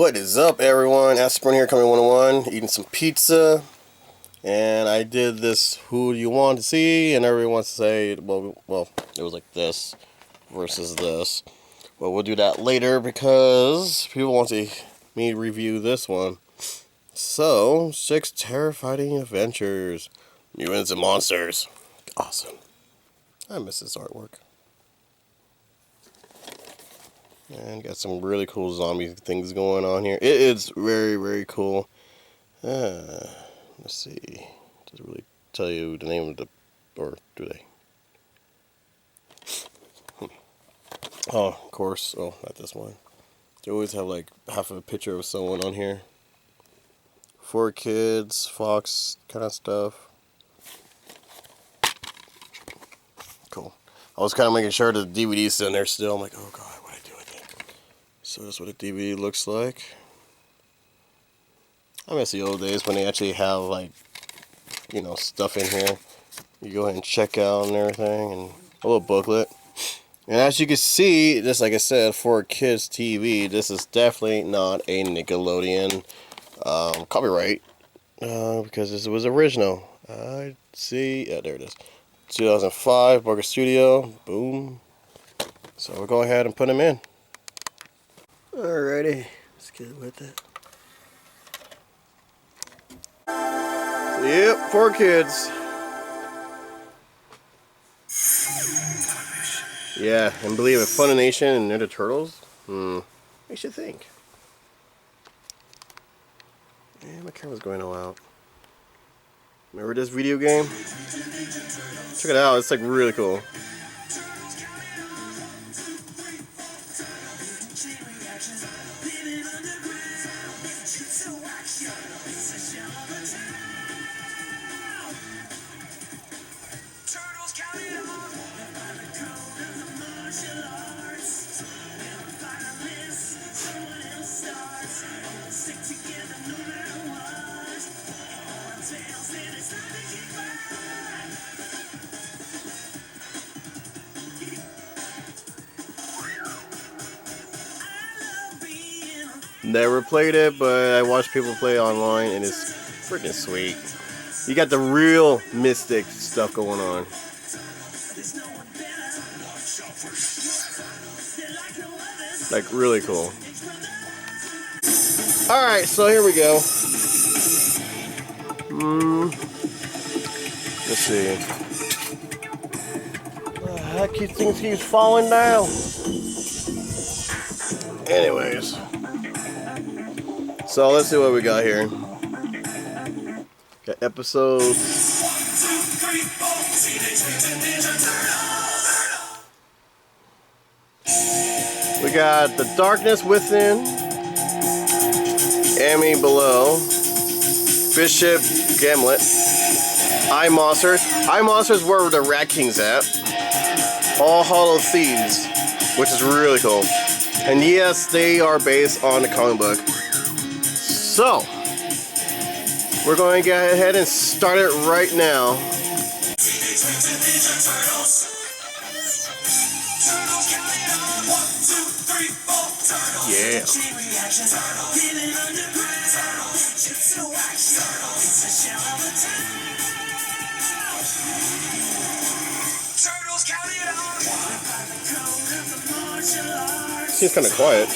What is up, everyone? Aspirin here, coming 101, eating some pizza. And I did this who do you want to see, and everyone wants to say, well, it was like this versus this. But we'll do that later because people want me to review this one. So, 6 terrifying adventures. Mutants and monsters. Awesome. I miss this artwork. And got some really cool zombie things going on here. It is very, very cool. Let's see. Does it really tell you the name of the... or do they? Oh, of course. Oh, not this one. They always have like half of a picture of someone on here. 4 kids, Fox kind of stuff. Cool. I was kind of making sure the DVD's in there still. I'm like, oh god, what did I do with it? So that's what a DVD looks like. I miss the old days when they actually have, like, you know, stuff in here. You go ahead and check out and everything, and a little booklet. And as you can see, this, like I said, for kids TV, this is definitely not a Nickelodeon copyright, because this was original. I see, yeah, there it is. 2005, Barker Studio, boom. So we'll go ahead and put them in. Alrighty, let's get with it. Yep, 4 kids. Yeah, and believe it, Funimation and Ninja Turtles? Makes you think. Yeah, my camera's going all out. Remember this video game? Check it out, it's like really cool. Never played it, but I watch people play it online, and it's freaking sweet. You got the real mystic stuff going on. Like, really cool. Alright, so here we go. Let's see. The heck, things keeps falling down. Anyways. So let's see what we got here. Got episodes. We got The Darkness Within, Amy Below, Bishop Gambit, I Monsters. I Monsters where the Rat King's at. All Hallows Thieves, which is really cool. And yes, they are based on the comic book. So, we're going to go ahead and start it right now. Yeah. Seems kind of quiet.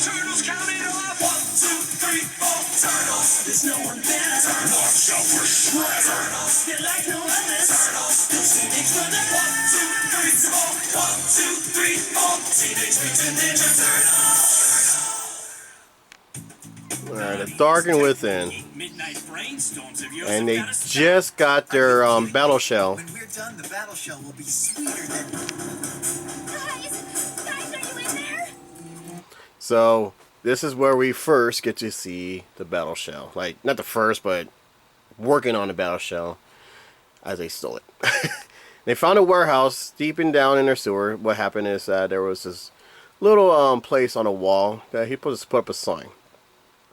Turtles counting off. 1, 2, 3, 4. Turtles. There's no one better. Watch out for Shredder. They're like no other. Turtles. Those teenage brothers. 1, 2, 3, 4. 1, 2, 3, 4. Teenage Mutant Ninja Turtles. Alright, The Dark and Within. And they just got their battle shell. When we're done, the battle shell will be sweeter than... Guys, are you in there? So, this is where we first get to see the battle shell. Like, not the first, but working on the battle shell as they stole it. They found a warehouse deep and down in their sewer. What happened is that there was this little place on a wall that he just put up a sign.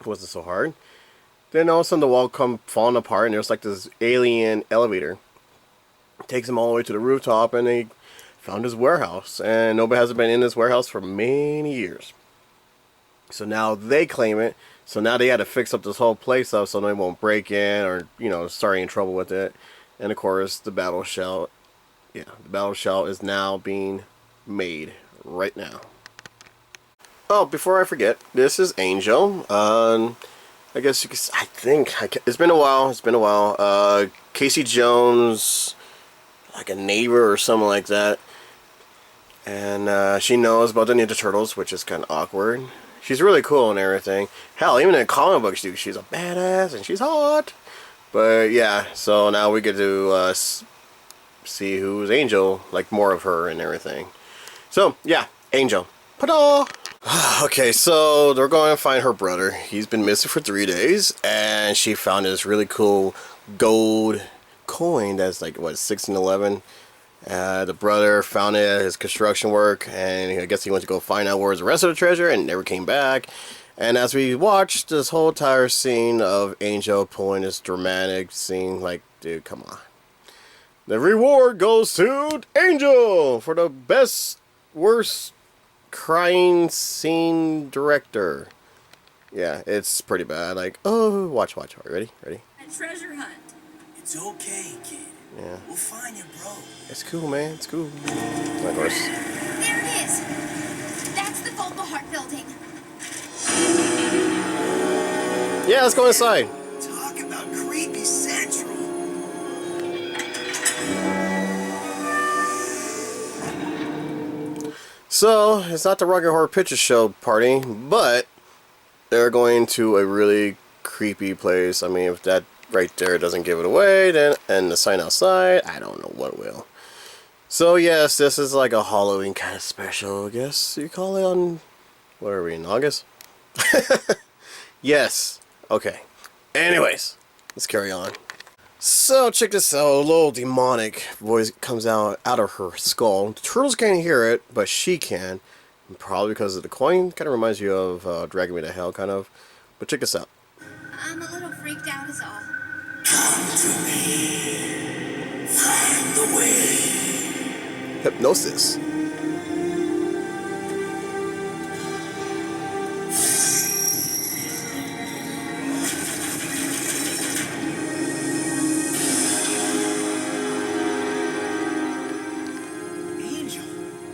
It wasn't so hard. Then all of a sudden the wall come falling apart, and there's like this alien elevator. It takes them all the way to the rooftop, and they found his warehouse. And nobody hasn't been in this warehouse for many years. So now they claim it. So now they had to fix up this whole place up so they won't break in or, you know, start any trouble with it. And of course, the battle shell is now being made right now. Oh, before I forget, this is Angel. I guess you could. It's been a while. Casey Jones, like a neighbor or something like that, and she knows about the Ninja Turtles, which is kind of awkward. She's really cool and everything. Hell, even in comic books, dude, she's a badass and she's hot. But yeah, so now we get to see who's Angel, like more of her and everything. So yeah, Angel. Ta-da! Okay, so they're going to find her brother. He's been missing for 3 days, and she found this really cool gold coin that's like, what, 1611? The brother found it at his construction work, and I guess he went to go find out where's the rest of the treasure and never came back. And as we watched this whole entire scene of Angel pulling this dramatic scene, like, dude, come on. The reward goes to Angel for the worst crying scene director. Yeah, it's pretty bad. Like, oh, watch. Ready? A treasure hunt. It's okay, kid. Yeah. We'll find your bro. It's cool, man. It's cool. Of course. There it is. That's the Volpahart building. Yeah, let's go inside. Talk about creepy central. So, it's not the Rugged Horror Picture Show party, but they're going to a really creepy place. I mean, if that right there doesn't give it away, then, and the sign outside, I don't know what will. So, yes, this is like a Halloween kind of special, I guess you call it on, what are we, in August? Yes. Okay. Anyways, let's carry on. So, check this out. A little demonic voice comes out of her skull. The turtles can't hear it, but she can. Probably because of the coin. Kind of reminds you of Dragging Me to Hell, kind of. But check this out. I'm a little freaked out is all. Come to me. Find the way. Hypnosis. Angel,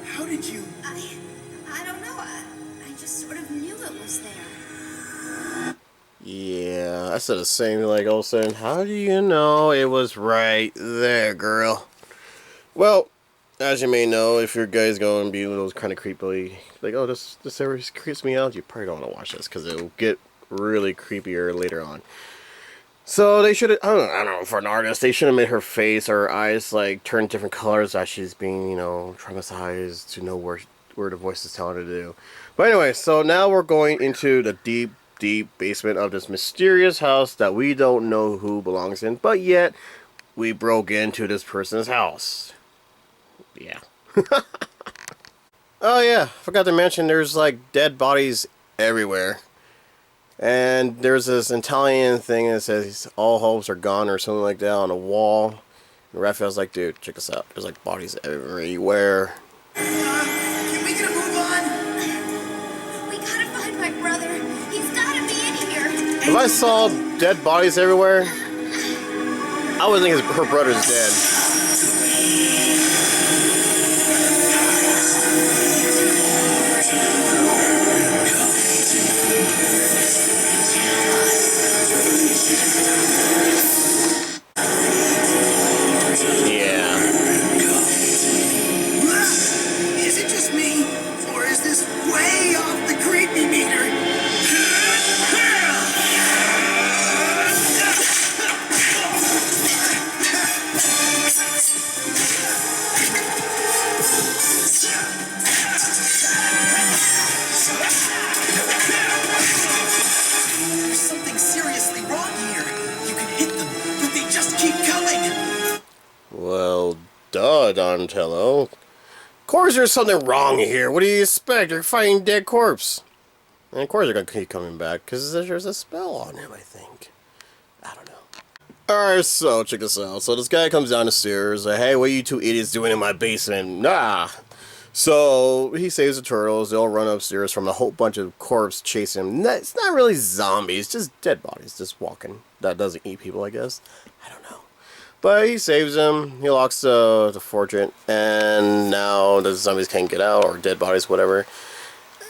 how did you... I don't know. I just sort of knew it was there. Yeah, I said the same, like, all of a sudden, how do you know it was right there, girl? Well, as you may know, if your guy's going to be a little kind of creepy, like, oh, this area creeps me out, you probably don't want to watch this, because it'll get really creepier later on. So they should have, I don't know, for an artist, they should have made her face or her eyes, like, turn different colors as she's being, you know, traumatized to know where the voice is telling her to do. But anyway, so now we're going into the deep basement of this mysterious house that we don't know who belongs in, but yet we broke into this person's house. Yeah. Oh yeah, forgot to mention there's like dead bodies everywhere. And there's this Italian thing that says all hopes are gone or something like that on a wall. And Raphael's like, dude, check this out. There's like bodies everywhere. Can we get a move on? We gotta find my brother. He's gotta be in here. If I saw dead bodies everywhere, I would think her brother's dead. Is it just me? Or is this way off the creepy meter? Donatello. Of course there's something wrong here. What do you expect? You're fighting a dead corpse. And of course they're going to keep coming back, because there's a spell on him, I think. I don't know. Alright, so check this out. So this guy comes down the stairs, like, hey, what are you two idiots doing in my basement? Nah! So he saves the turtles. They all run upstairs from a whole bunch of corpses chasing him. It's not really zombies, just dead bodies just walking. That doesn't eat people, I guess. I don't know. But he saves them. He locks the fortune, and now the zombies can't get out, or dead bodies, whatever.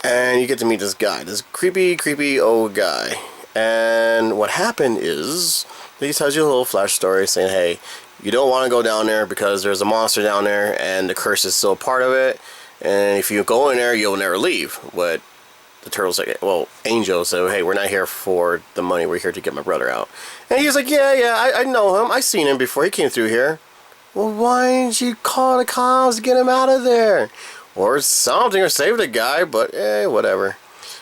And you get to meet this guy, this creepy old guy. And what happened is he tells you a little flash story saying, hey, you don't want to go down there because there's a monster down there and the curse is still part of it. And if you go in there, you'll never leave. But the turtle's like, well, Angel said, hey, we're not here for the money. We're here to get my brother out. And he's like, yeah, I know him. I seen him before. He came through here. Well, why didn't you call the cops to get him out of there? Or something, or save the guy, but whatever.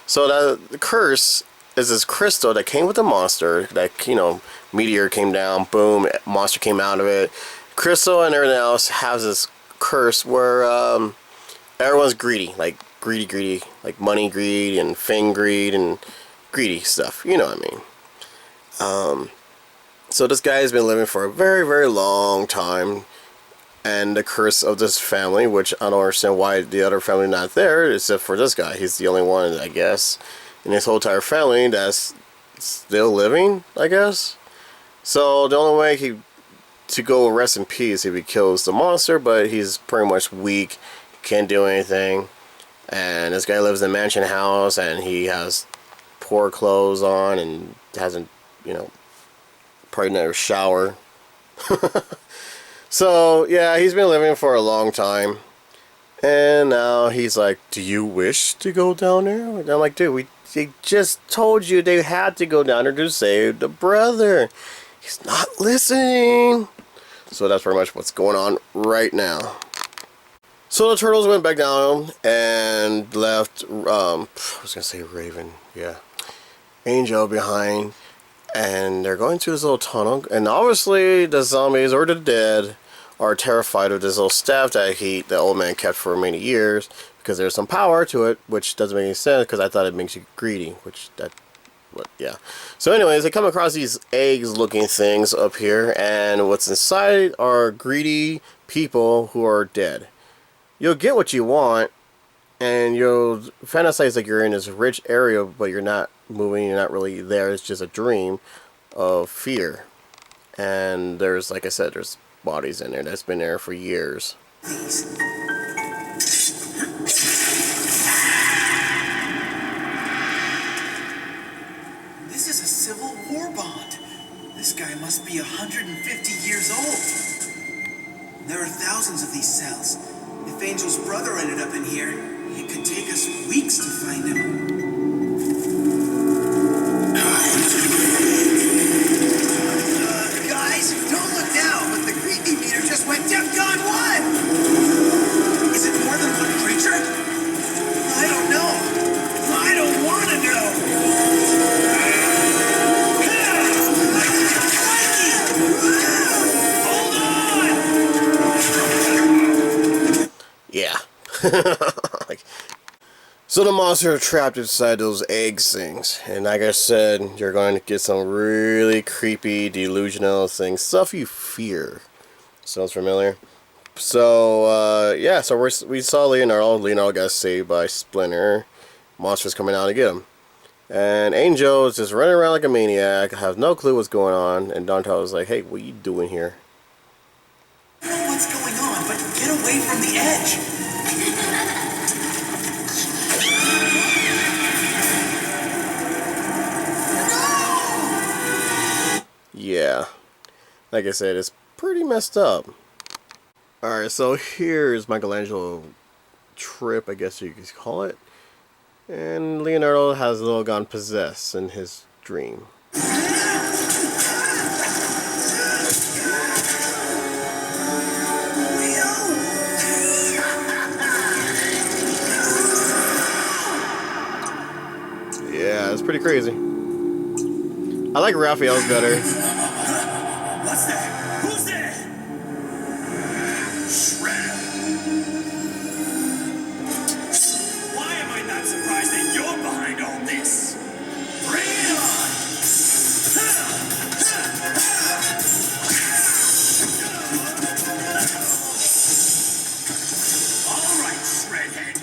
So the curse is this crystal that came with the monster. That, you know, meteor came down, boom, monster came out of it. Crystal and everything else has this curse where everyone's greedy, like greedy, like money greed and fame greed and greedy stuff. You know what I mean? So this guy has been living for a very long time. And the curse of this family, which I don't understand why the other family not there, except for this guy. He's the only one, I guess, in his whole entire family that's still living, I guess. So the only way to go rest in peace if he kills the monster, but he's pretty much weak, can't do anything. And this guy lives in a mansion house, and he has poor clothes on, and hasn't, you know, probably never shower. So, yeah, he's been living for a long time. And now he's like, do you wish to go down there? And I'm like, dude, they just told you they had to go down there to save the brother. He's not listening. So that's pretty much what's going on right now. So the turtles went back down and left, I was going to say Raven, yeah, Angel behind. And they're going to this little tunnel, and obviously the zombies or the dead are terrified of this little staff that the old man kept for many years, because there's some power to it, which doesn't make any sense, because I thought it makes you greedy, yeah. So anyways, they come across these eggs looking things up here, and what's inside are greedy people who are dead. You'll get what you want, and you'll fantasize like you're in this rich area, but you're not moving, you're not really there. It's just a dream of fear. And there's, like I said, there's bodies in there that's been there for years. This is a Civil War bond. This guy must be 150 years old. There are thousands of these cells. If Angel's brother ended up in here, it could take us weeks to find him. Guys, don't look now, but the creepy meter just went DEFCON 1! Is it more than one creature? I don't know. I don't want to know. Hold on! Yeah. Like, so the monster are trapped inside those eggs things, and like I said, you're going to get some really creepy, delusional things, stuff you fear. Sounds familiar? So yeah, so we saw Leonardo. Leonardo got saved by Splinter. Monsters coming out to get him, and Angel is just running around like a maniac, has no clue what's going on. And Donatello was like, "Hey, what are you doing here?" What's going on? But get away from the edge. Yeah, like I said, it's pretty messed up. Alright, so here's Michelangelo trip, I guess you could call it. And Leonardo has a little gone possessed in his dream. Yeah, it's pretty crazy. I like Raphael's better. What's that? Who's there? Shred.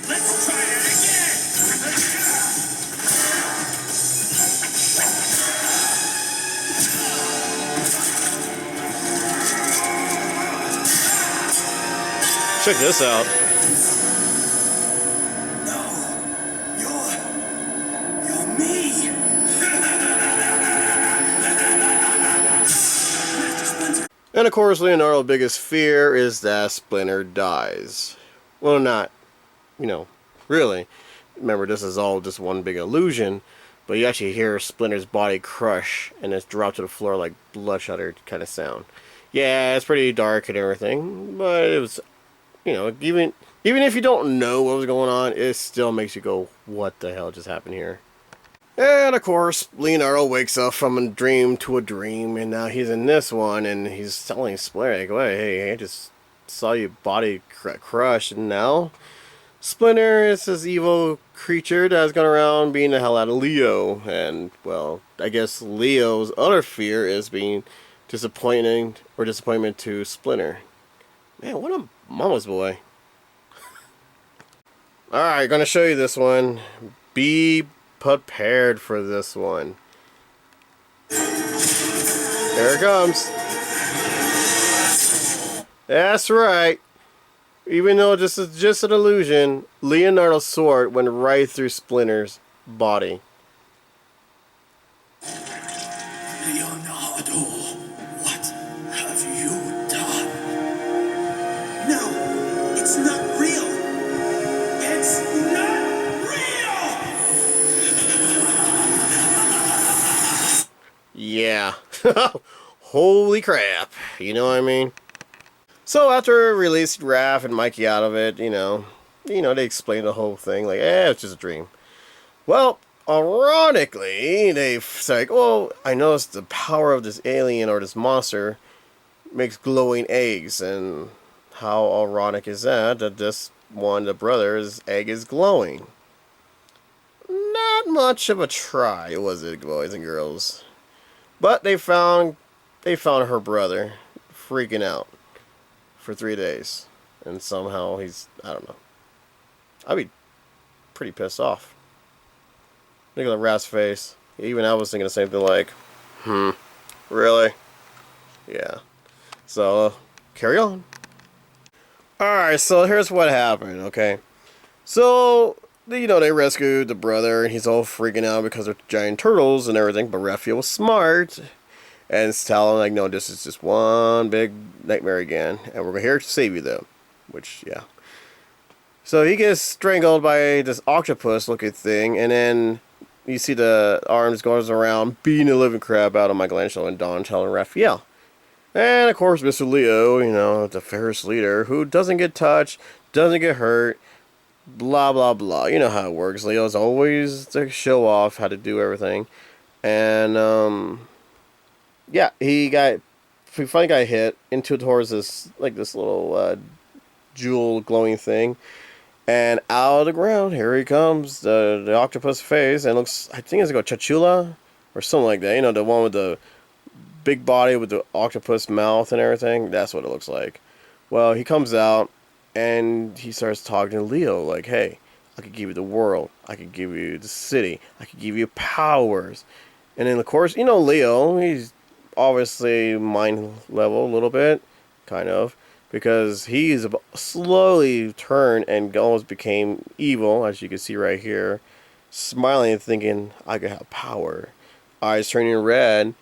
Let's try that again. Check this out. No, you're me. And of course, Leonardo's biggest fear is that Splinter dies. Well, not, you know, really. Remember, this is all just one big illusion, but you actually hear Splinter's body crush and it's dropped to the floor like bloodshudder kind of sound. Yeah, it's pretty dark and everything, but it was, you know, even if you don't know what was going on, it still makes you go, what the hell just happened here? And of course, Leonardo wakes up from a dream to a dream, and now he's in this one, and he's telling Splinter, like, "Wait, hey, I just saw your body crush, and now Splinter is this evil creature that's gone around beating the hell out of Leo." And, well, I guess Leo's other fear is being disappointment to Splinter. Man, what a mama's boy. Alright, gonna show you this one. Be prepared for this one. There it comes. That's right. Even though this is just an illusion, Leonardo's sword went right through Splinter's body. Leonardo, what have you done? No, it's not real. It's not real! Yeah. Holy crap. You know what I mean? So after releasing Raph and Mikey out of it, you know, they explained the whole thing, like, it's just a dream. Well, ironically, they say, like, oh, I noticed the power of this alien or this monster makes glowing eggs, and how ironic is that this one, the brother's egg is glowing? Not much of a try, was it, boys and girls? But they found her brother freaking out for 3 days, and somehow he's, I don't know. I'd be pretty pissed off. Look at the rat's face. Even I was thinking the same thing, like, really? Yeah. So, carry on. Alright, so here's what happened, okay? So, you know, they rescued the brother, and he's all freaking out because they're giant turtles and everything, but Raphael was smart, and it's telling him, like, no, this is just one big nightmare again, and we're here to save you, though. Which, yeah. So he gets strangled by this octopus-looking thing, and then you see the arms goes around beating the living crap out of Michelangelo and Donatello and Raphael. And, of course, Mr. Leo, you know, the Ferris leader, who doesn't get touched, doesn't get hurt, blah, blah, blah. You know how it works. Leo's always to show off how to do everything. And, yeah, he finally got hit into towards this, like, this little, jewel glowing thing. And out of the ground, here he comes, the octopus face, and looks, I think it's like a Chachula, or something like that. You know, the one with the big body with the octopus mouth and everything. That's what it looks like. Well, he comes out, and he starts talking to Leo, like, hey, I could give you the world. I could give you the city. I could give you powers. And then, of course, you know Leo, he's obviously mind level a little bit, kind of. Because he's slowly turned and almost became evil, as you can see right here. Smiling and thinking, I could have power. Eyes turning red.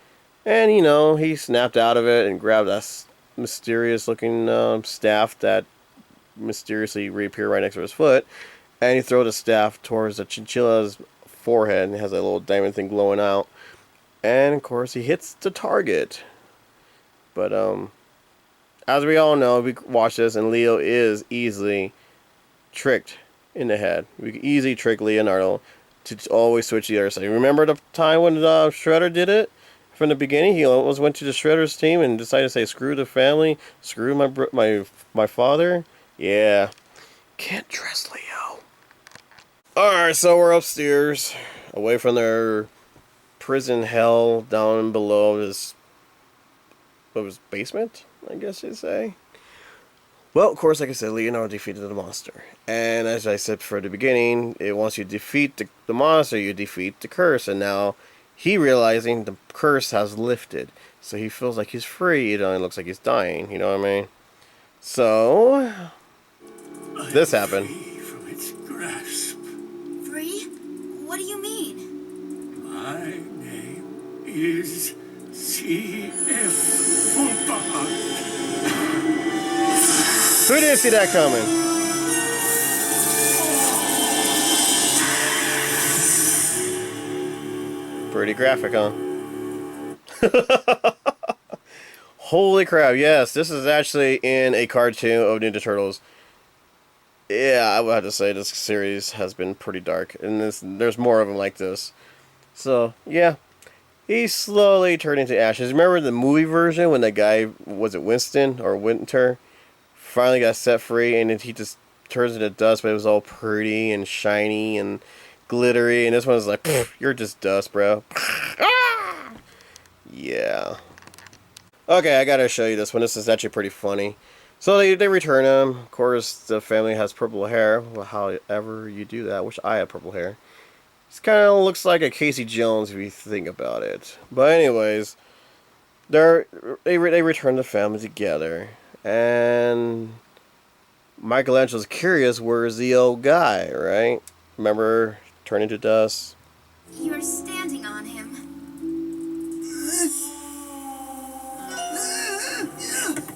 And, you know, he snapped out of it and grabbed that mysterious looking staff that mysteriously reappeared right next to his foot. And he throws the staff towards the chinchilla's forehead and has a little diamond thing glowing out. And, of course, he hits the target. But, as we all know, we watch this, and Leo is easily tricked in the head. We can easily trick Leonardo to always switch the other side. Remember the time when Shredder did it? From the beginning, he almost went to the Shredder's team and decided to say, screw the family, screw my father. Yeah. Can't trust Leo. Alright, so we're upstairs, away from their prison hell down below his basement, I guess you'd say. Well, of course, like I said, Leonardo defeated the monster. And as I said for the beginning, once you defeat the monster, you defeat the curse. And now he realizing the curse has lifted. So he feels like he's free. It only looks like he's dying. You know what I mean? So, this happened. Free from its grasp. Free? What do you mean? My name is C.F. Wolfgang. Who didn't see that coming? Pretty graphic, huh? Holy crap, yes, this is actually in a cartoon of Ninja Turtles. Yeah, I would have to say this series has been pretty dark, and there's more of them like this. So, yeah, he's slowly turning to ashes. Remember the movie version when that guy, was it Winston or Winter, finally got set free, and then he just turns into dust, but it was all pretty and shiny and glittery, and this one's like, you're just dust, bro. Yeah. Okay, I gotta show you this one. This is actually pretty funny. So they return him. Of course, the family has purple hair. Well, however you do that. I wish I had purple hair. This kind of looks like a Casey Jones if you think about it. But anyways, they return the family together. And Michelangelo's curious, where's the old guy, right? Remember, turning to dust? You're standing on him.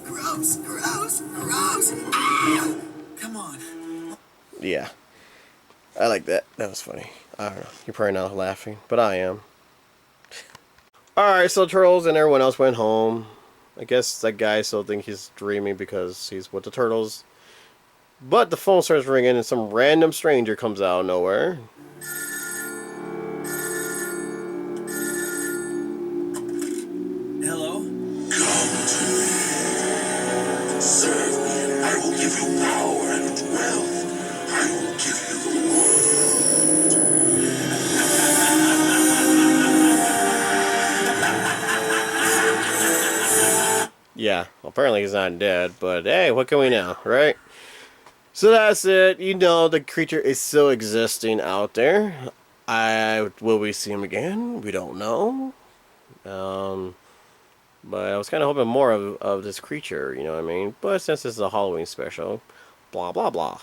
Gross, gross, gross. Come on. Yeah. I like that. That was funny. I don't know. You're probably not laughing, but I am. Alright, so Turtles and everyone else went home. I guess that guy still thinks he's dreaming because he's with the Turtles. But the phone starts ringing and some random stranger comes out of nowhere. Hello? Come to me. Serve me, and I will give you power and wealth. I will give you the world. Yeah, well, apparently he's not dead, but hey, what can we know, right? So that's it. You know the creature is still existing out there. Will we see him again? We don't know. But I was kind of hoping more of this creature, you know what I mean? But since this is a Halloween special, blah, blah, blah.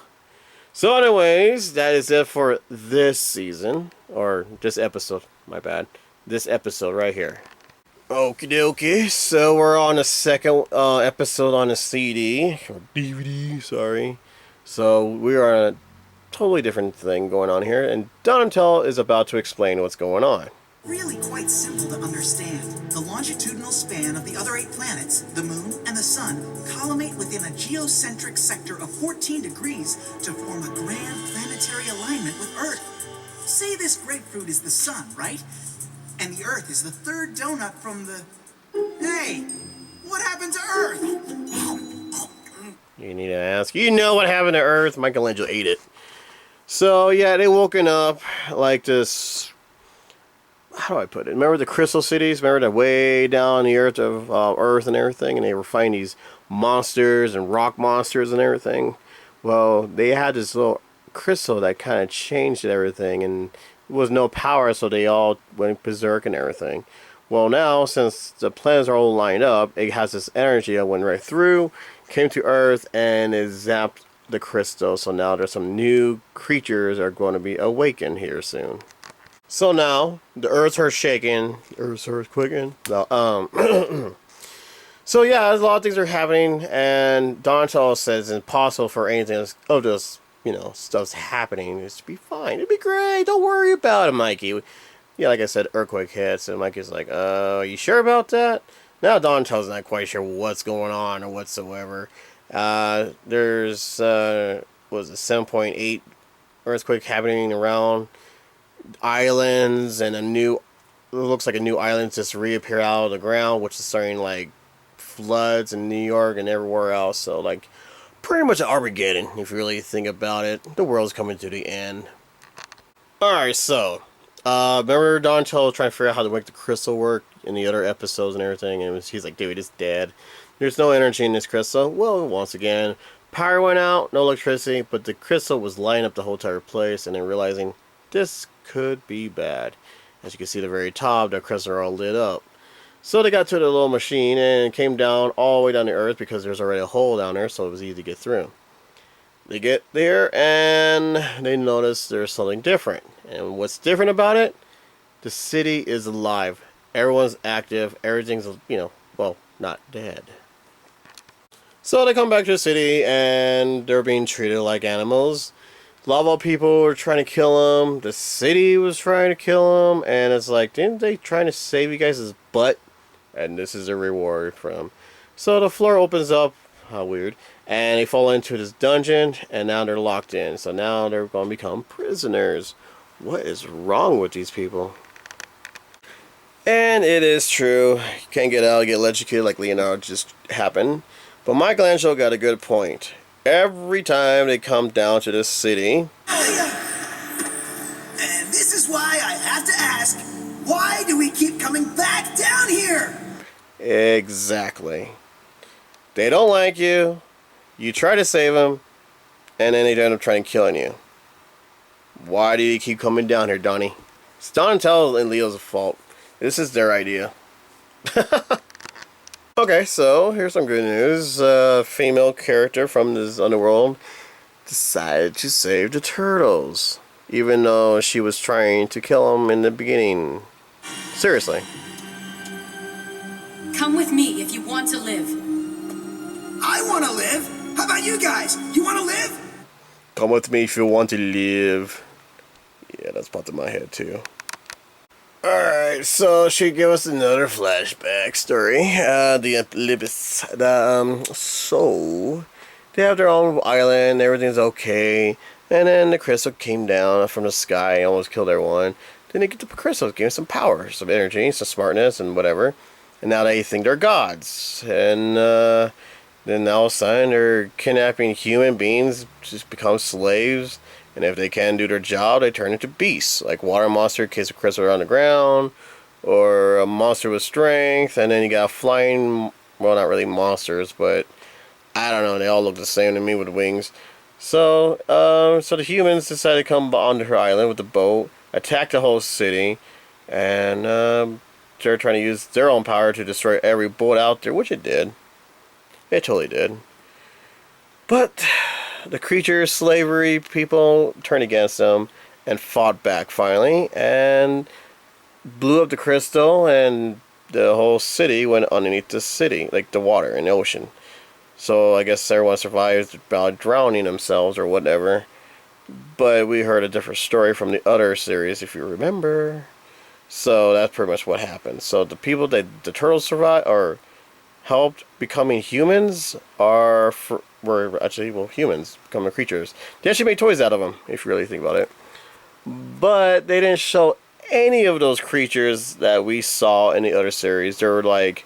So anyways, that is it for this season. Or this episode, my bad. This episode right here. Okie dokie, so we're on the second episode on the CD. Or DVD, sorry. So we are on a totally different thing going on here. And Donatello is about to explain what's going on. Really quite simple to understand. The longitudinal span of the other 8 planets, the Moon and the Sun, collimate within a geocentric sector of 14 degrees to form a grand planetary alignment with Earth. Say this grapefruit is the Sun, right? And the Earth is the third donut from the... Hey! What happened to Earth? You need to ask. You know what happened to Earth? Michelangelo ate it. So, yeah, they woken up like this... How do I put it? Remember the crystal cities? Remember that way down the earth of Earth and everything? And they were finding these monsters and rock monsters and everything. Well, they had this little crystal that kind of changed everything. And there was no power, so they all went berserk and everything. Well, now, since the planets are all lined up, it has this energy that went right through, came to Earth, and it zapped the crystal. So now there's some new creatures that are going to be awakened here soon. So now, the Earth's are shaking. Earth's quickening. No, so yeah, a lot of things are happening, and Donatello says it's impossible for anything of this, stuff's happening. It's to be fine. It'd be great. Don't worry about it, Mikey. Yeah, like I said, earthquake hits, and Mikey's like, are you sure about that? Now Donatello's not quite sure what's going on or whatsoever. There's, was it 7.8 earthquake happening around islands, and it looks like a new island just reappear out of the ground, which is starting like floods in New York and everywhere else. So like pretty much Armageddon if you really think about it. The world's coming to the end. Alright, so remember Donatello trying to figure out how to make the crystal work in the other episodes and everything, and he's like, dude, it's dead. There's no energy in this crystal. Well, once again, Power went out, no electricity, but the crystal was lighting up the whole entire place, and then realizing this could be bad. As you can see at the very top, the crystals are all lit up. So they got to the little machine and came down all the way down to Earth because there's already a hole down there, so it was easy to get through. They get there and they notice there's something different. And what's different about it? The city is alive. Everyone's active. Everything's, well, not dead. So they come back to the city and they're being treated like animals. Lava people were trying to kill them. The city was trying to kill them. And it's like, didn't they trying to save you guys' butt? And this is a reward for them. So the floor opens up. How weird. And they fall into this dungeon. And now they're locked in. So now they're going to become prisoners. What is wrong with these people? And it is true. You can't get out, get electrocuted like Leonardo just happened. But Michelangelo got a good point. Every time they come down to this city... And this is why I have to ask, why do we keep coming back down here? Exactly. They don't like you. You try to save them. And then they end up trying to kill you. Why do you keep coming down here, Donnie? It's Donatello and Leo's fault. This is their idea. Okay, so here's some good news. A female character from this underworld decided to save the turtles, even though she was trying to kill them in the beginning. Seriously. Come with me if you want to live. I want to live. How about you guys? You want to live? Come with me if you want to live. Yeah, that's popped in my head too. Alright, so she gave us another flashback story. The Libis. So they have their own island, everything's okay. And then the crystal came down from the sky, almost killed everyone. Then they get the crystals, gave them some power, some energy, some smartness, and whatever. And now they think they're gods. And then all of a sudden they're kidnapping human beings, just become slaves. And if they can't do their job, they turn into beasts. Like water monster in case the crystal on the ground. Or a monster with strength. And then you got flying, well, not really monsters, but I don't know. They all look the same to me with wings. So the humans decided to come onto her island with the boat. Attack the whole city. And they're trying to use their own power to destroy every boat out there. Which it did. It totally did. But the creatures, slavery, people turned against them and fought back finally and blew up the crystal, and the whole city went underneath the city, like the water and the ocean. So I guess everyone survived by drowning themselves or whatever. But we heard a different story from the other series, if you remember. So that's pretty much what happened. So the people that the turtles survived or helped becoming humans were actually, well, humans becoming creatures. They actually made toys out of them, if you really think about it. But they didn't show any of those creatures that we saw in the other series. They were like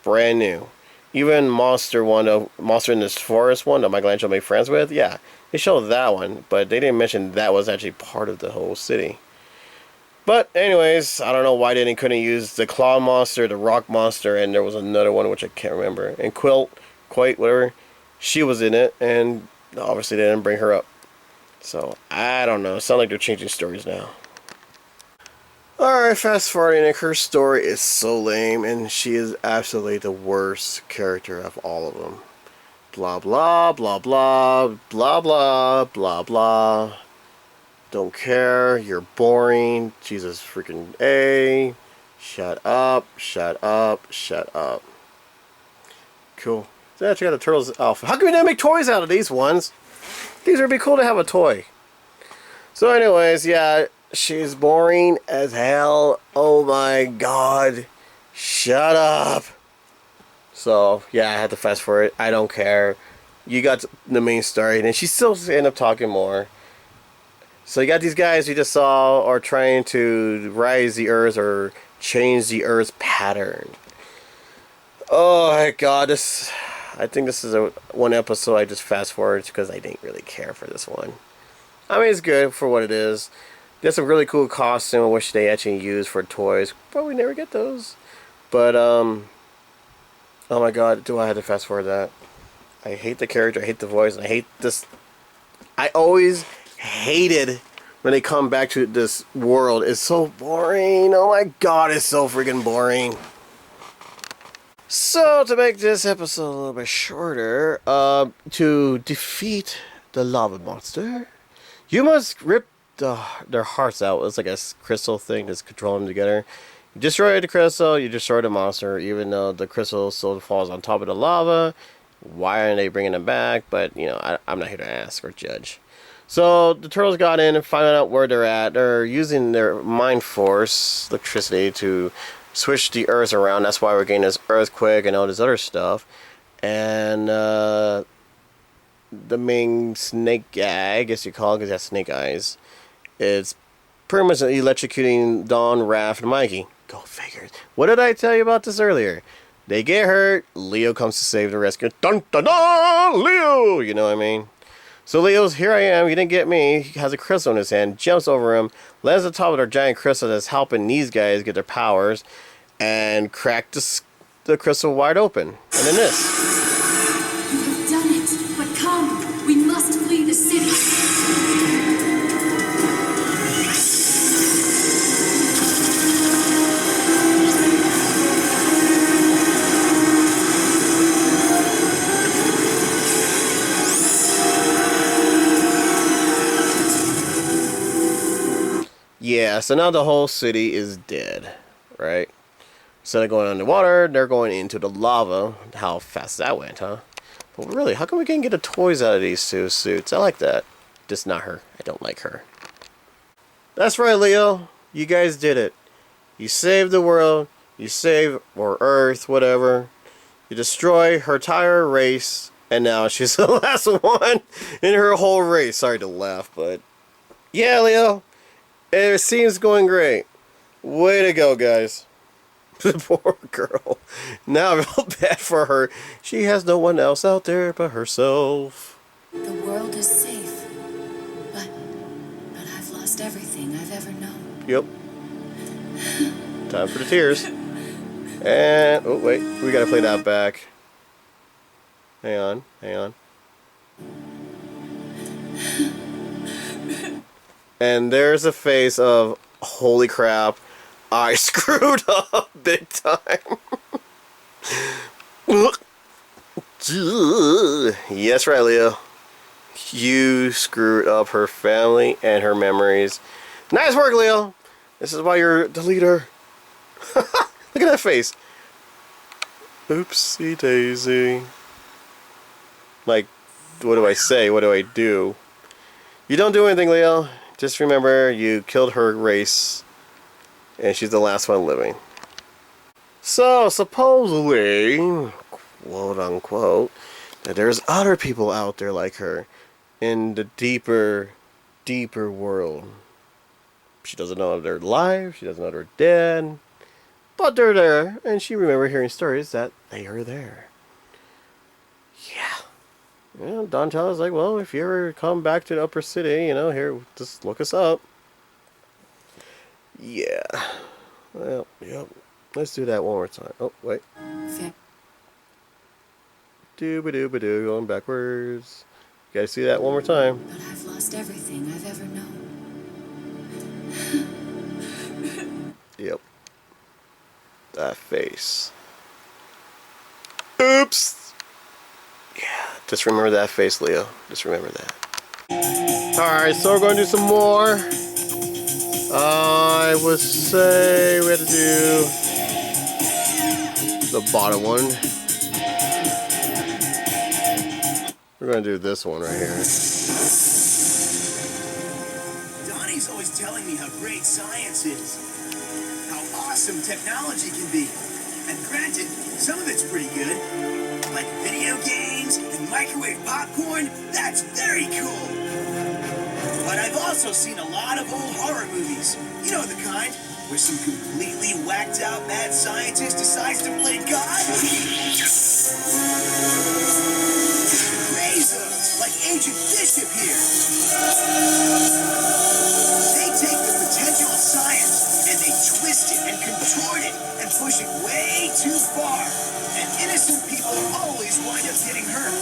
brand new. Even Monster in this forest one that Michelangelo made friends with, yeah, they showed that one, but they didn't mention that was actually part of the whole city. But anyways, I don't know why they couldn't use the claw monster, the rock monster, and there was another one which I can't remember. And Quite, whatever, she was in it, and obviously they didn't bring her up. So I don't know. It sounds like they're changing stories now. Alright, fast forwarding, her story is so lame, and she is absolutely the worst character of all of them. Blah blah blah blah blah blah blah blah. Don't care, you're boring, Jesus freaking A. Shut up, shut up, shut up. Cool. So I actually got the Turtles outfit. How come we didn't make toys out of these ones? These would be cool to have a toy. So anyways, yeah, she's boring as hell. Oh my god. Shut up. So, yeah, I had to fast forward. I don't care. You got the main story, and she still ended up talking more. So you got these guys you just saw are trying to rise the Earth or change the Earth's pattern. Oh my god, I think this is one episode I just fast forwarded because I didn't really care for this one. I mean, it's good for what it is. There's some really cool costume which they actually use for toys, but we never get those. But oh my god, do I have to fast forward that? I hate the character, I hate the voice, and I hate this. I always hated when they come back to this world. It's so boring. Oh my god, it's so freaking boring. So, to make this episode a little bit shorter, to defeat the lava monster, you must rip their hearts out. It's like a crystal thing that's controlling them together. You destroy the crystal, you destroy the monster, even though the crystal still falls on top of the lava. Why aren't they bringing them back? But, you know, I'm not here to ask or judge. So, the turtles got in and found out where they're at. They're using their mind force, electricity, to switch the earth around. That's why we're getting this earthquake and all this other stuff. And the main snake guy, I guess you call it, because he has snake eyes, is pretty much electrocuting Dawn, Raph, and Mikey. Go figure. What did I tell you about this earlier? They get hurt. Leo comes to save the rescue. Dun dun dun! Leo! You know what I mean? So Leo's, here I am, you didn't get me. He has a crystal in his hand, jumps over him, lands on top of their giant crystal that's helping these guys get their powers, and crack the crystal wide open. And then this. You have done it, but come. We must flee the city. Yeah, so now the whole city is dead, right? Instead of going underwater, they're going into the lava. How fast that went, huh? But really, how come we can't get the toys out of these two suits? I like that. Just not her. I don't like her. That's right, Leo. You guys did it. You saved the world. You saved, or Earth, whatever. You destroy her entire race. And now she's the last one in her whole race. Sorry to laugh, but... yeah, Leo. It seems going great. Way to go, guys. Poor girl. Now I feel bad for her. She has no one else out there but herself. The world is safe, but I've lost everything I've ever known. Yep. Time for the tears. And oh wait, we gotta play that back. Hang on, hang on. And there's a face of holy crap. I screwed up big time. Yes, right, Leo. You screwed up her family and her memories. Nice work, Leo. This is why you're the leader. Look at that face. Oopsie daisy. Like, what do I say? What do I do? You don't do anything, Leo. Just remember, you killed her race. And she's the last one living. So, supposedly, quote unquote, that there's other people out there like her in the deeper world. She doesn't know if they're alive, she doesn't know they're dead, but they're there, and she remembers hearing stories that they are there. Yeah. You know, Donatello's like, well, if you ever come back to the upper city, you know, here, just look us up. Yeah. Well, yep. Let's do that one more time. Oh, wait. Doo-ba-doo-ba-doo, going backwards. You gotta see that one more time. But I've lost everything I've ever known. Yep. That face. Oops! Yeah, just remember that face, Leo. Just remember that. Alright, so we're gonna do some more. I would say we have to do the bottom one. We're going to do this one right here. Donnie's always telling me how great science is, how awesome technology can be. And granted, some of it's pretty good, like video games and microwave popcorn. That's very cool. But I've also seen a lot of old horror movies. You know the kind, where some completely whacked out mad scientist decides to play God. Crazos, like Agent Bishop here. They take the potential of science and they twist it and contort it and push it way too far. And Innocent people always wind up getting hurt.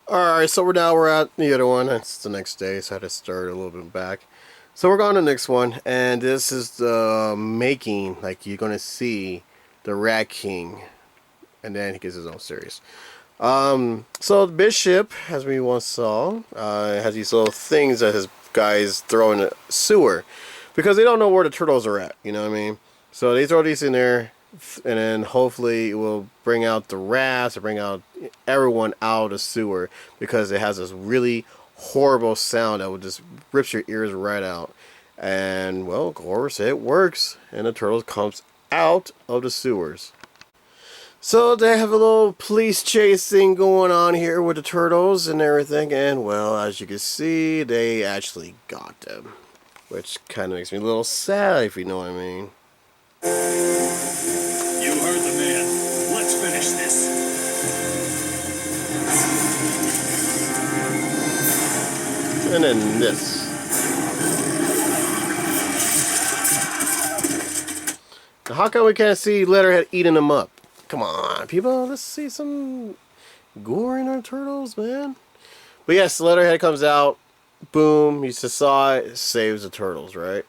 Alright, so we're at the other one. It's the next day, so I had to start a little bit back. So we're going to the next one, and this is the making, like you're going to see the Rat King, and then he gets his own series. So the Bishop, as we once saw, has these little things that his guys throw in the sewer, because they don't know where the turtles are at, you know what I mean? So they throw these in there, and then hopefully it will bring out the rats, or bring out everyone out of the sewer, because it has this really horrible sound that will just rips your ears right out. And well, of course it works, and the turtles comes out of the sewers. So they have a little police chase thing going on here with the turtles and everything, and well, as you can see, they actually got them, which kind of makes me a little sad, if you know what I mean. You heard the man. Let's finish this. And then this. Now, how come we can't see Letterhead eating them up? Come on, people, let's see some gore in our turtles, man. But yes, Letterhead comes out, boom, you just saw it, saves the turtles, right?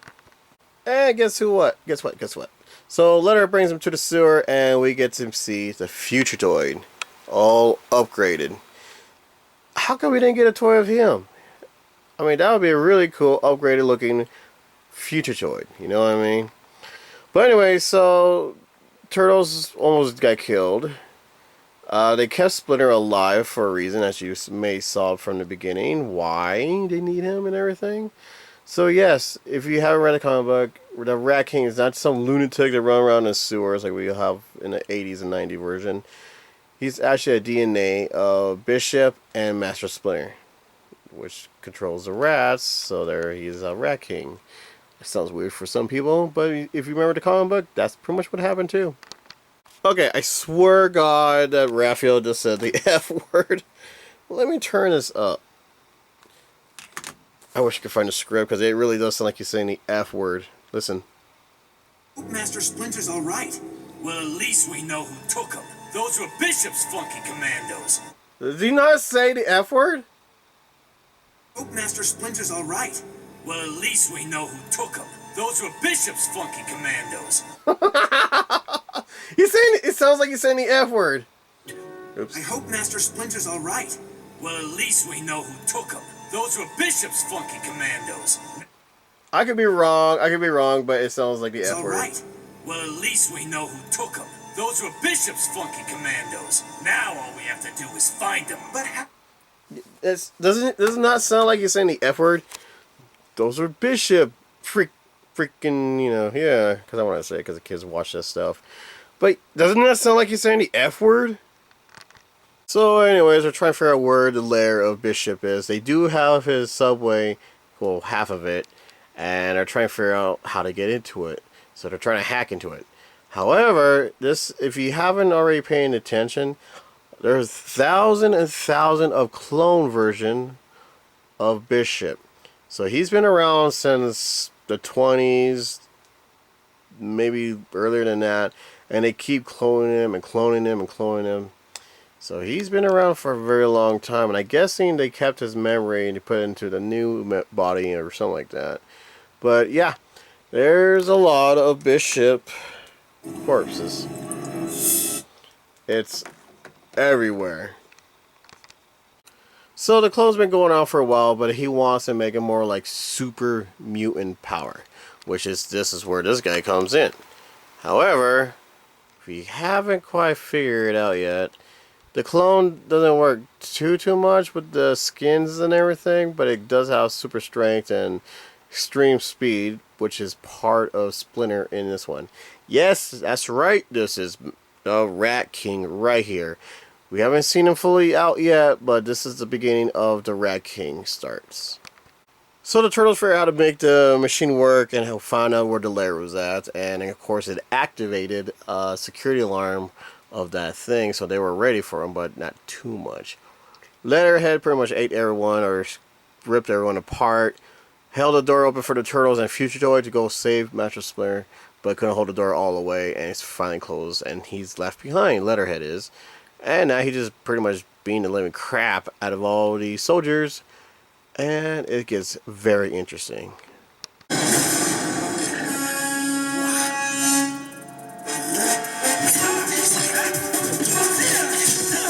And guess what? So Letterhead brings him to the sewer, and we get to see the Futuretoid, all upgraded. How come we didn't get a toy of him? I mean, that would be a really cool, upgraded looking Futuretoid, you know what I mean? But anyway, so Turtles almost got killed. They kept Splinter alive for a reason, as you may saw from the beginning, why they need him and everything. So yes, if you haven't read the comic book, the Rat King is not some lunatic that run around in sewers like we have in the 80s and 90s version. He's actually a DNA of Bishop and Master Splinter, which controls the rats, so there he's a Rat King. It sounds weird for some people, but if you remember the comic book, that's pretty much what happened too. Okay, I swear God that Raphael just said the F word. Let me turn this up. I wish I could find a script, because it really does sound like he's saying the F word. Listen. Master Splinter's all right. Well, at least we know who took him. Those were Bishop's funky commandos. Did he not say the F word? Hope Master Splinter's all right. Well, at least we know who took him. Those were Bishop's funky commandos. He's saying, it sounds like he's saying the F word. Oops. I hope Master Splinter's all right. Well, at least we know who took him. Those were Bishop's funky commandos. I could be wrong, but it sounds like the It's F all word. right. Well, at least we know who took him. Those were Bishop's funky commandos. Now all we have to do is find them. But how? Does it not sound like you're saying the F word? Those are Bishop freaking, you know, yeah, because I want to say it because the kids watch this stuff. But doesn't that sound like you're saying the F word? So anyways, we're trying to figure out where the lair of Bishop is. They do have his subway, well, half of it, and they're trying to figure out how to get into it. So they're trying to hack into it. However, this, if you haven't already paying attention, there's thousands and thousands of clone version of Bishop. So he's been around since the 20s, maybe earlier than that, and they keep cloning him and cloning him and cloning him. So he's been around for a very long time, and I'm guessing they kept his memory and they put it into the new body or something like that. But yeah, there's a lot of Bishop corpses. It's everywhere. So the clone's been going on for a while, but he wants to make it more like super mutant power, which is, this is where this guy comes in. However, if you haven't quite figured it out yet, the clone doesn't work too much with the skins and everything, but it does have super strength and extreme speed, which is part of Splinter in this one. Yes, that's right, this is the Rat King right here. We haven't seen him fully out yet, but this is the beginning of the Rat King starts. So the turtles figured out how to make the machine work and found out where the lair was at, and of course it activated a security alarm of that thing, so they were ready for him, but not too much. Leatherhead pretty much ate everyone, or ripped everyone apart, held the door open for the turtles and Futuretoid to go save Master Splinter, but couldn't hold the door all the way, and it's finally closed, and he's left behind. Letterhead is, and now he's just pretty much beating the living crap out of all these soldiers, and it gets very interesting.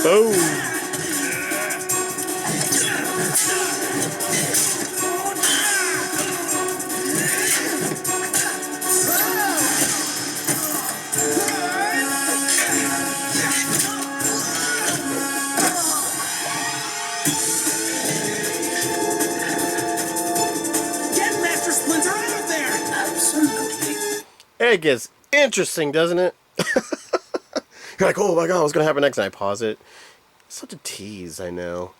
Boom! It gets interesting, doesn't it? You're like, oh my god, what's gonna happen next? And I pause it. Such a tease, I know.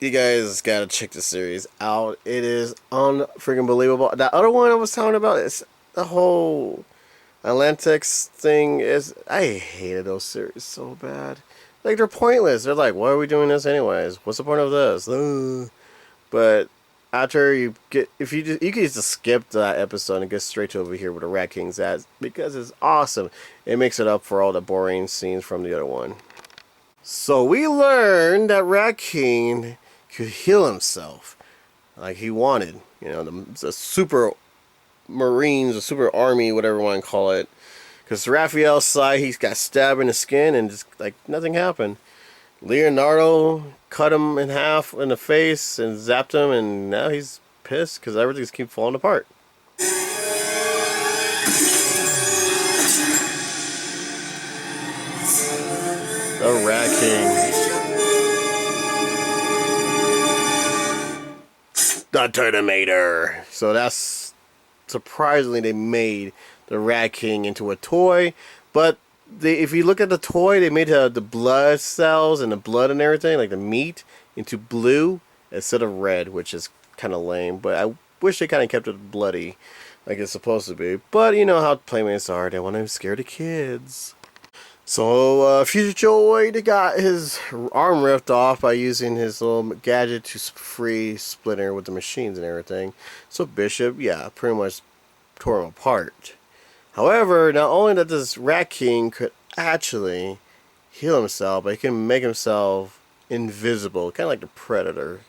You guys gotta check the series out. It is unfreaking believable. That other one I was talking about is the whole Atlantics thing. I hated those series so bad. Like, they're pointless. They're like, why are we doing this anyways? What's the point of this? But after you get, if you just, you can just skip that episode and get straight to over here where the Rat King's at, because it's awesome. It makes it up for all the boring scenes from the other one. So we learned that Rat King could heal himself like he wanted. You know, the super Marines, the super army, whatever you want to call it. Because Raphael's side, he's got stabbed in the skin and just like nothing happened. Leonardo cut him in half in the face and zapped him, and now he's pissed because everything's keep falling apart. The Rat King. The Terminator. So that's surprisingly they made the Rat King into a toy, but if you look at the toy, they made the blood cells and the blood and everything, like the meat, into blue instead of red, which is kind of lame. But I wish they kind of kept it bloody, like it's supposed to be. But you know how Playmates are; they want to scare the kids. So Future Joy, they got his arm ripped off by using his little gadget to free Splinter with the machines and everything. So Bishop, yeah, pretty much tore him apart. However, not only that this Rat King could actually heal himself, but he can make himself invisible, kind of like the Predator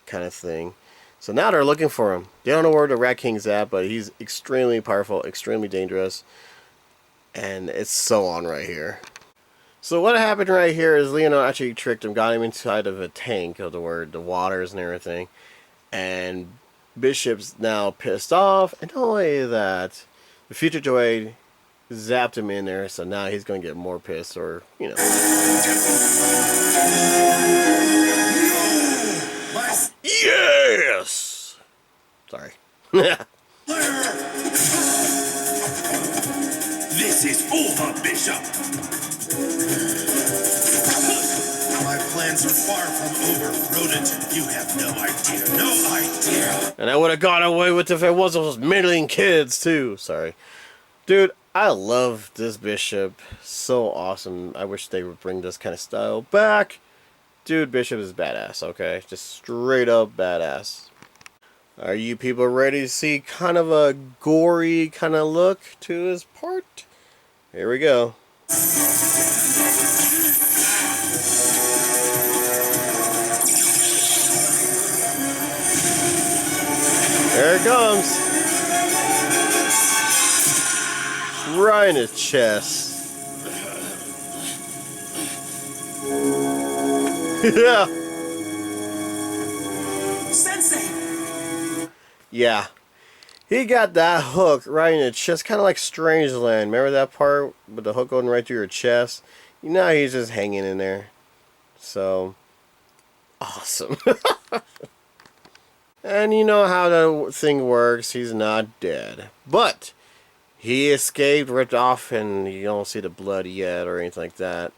kind of thing. So now they're looking for him. They don't know where the Rat King's at, but he's extremely powerful, extremely dangerous, and it's so on right here. So what happened right here is Leonardo actually tricked him, got him inside of a tank of the waters and everything, and Bishop's now pissed off, and not only that, the Future Droid zapped him in there, so now he's going to get more pissed, or, you know. Yes! Sorry. This is over, Bishop! My plans are far from over, Rodent. You have no idea. And I would have got away with it if it wasn't those middling kids, too. Sorry. Dude, I love this Bishop. So awesome. I wish they would bring this kind of style back. Dude, Bishop is badass, okay? Just straight up badass. Are you people ready to see kind of a gory kind of look to his part? Here we go. There it comes. Right in his chest. Yeah. Sensei! Yeah. He got that hook right in his chest, kind of like Strangeland. Remember that part with the hook going right through your chest? You know, he's just hanging in there. So, awesome. And you know how the thing works. He's not dead. But he escaped, ripped off, and you don't see the blood yet or anything like that.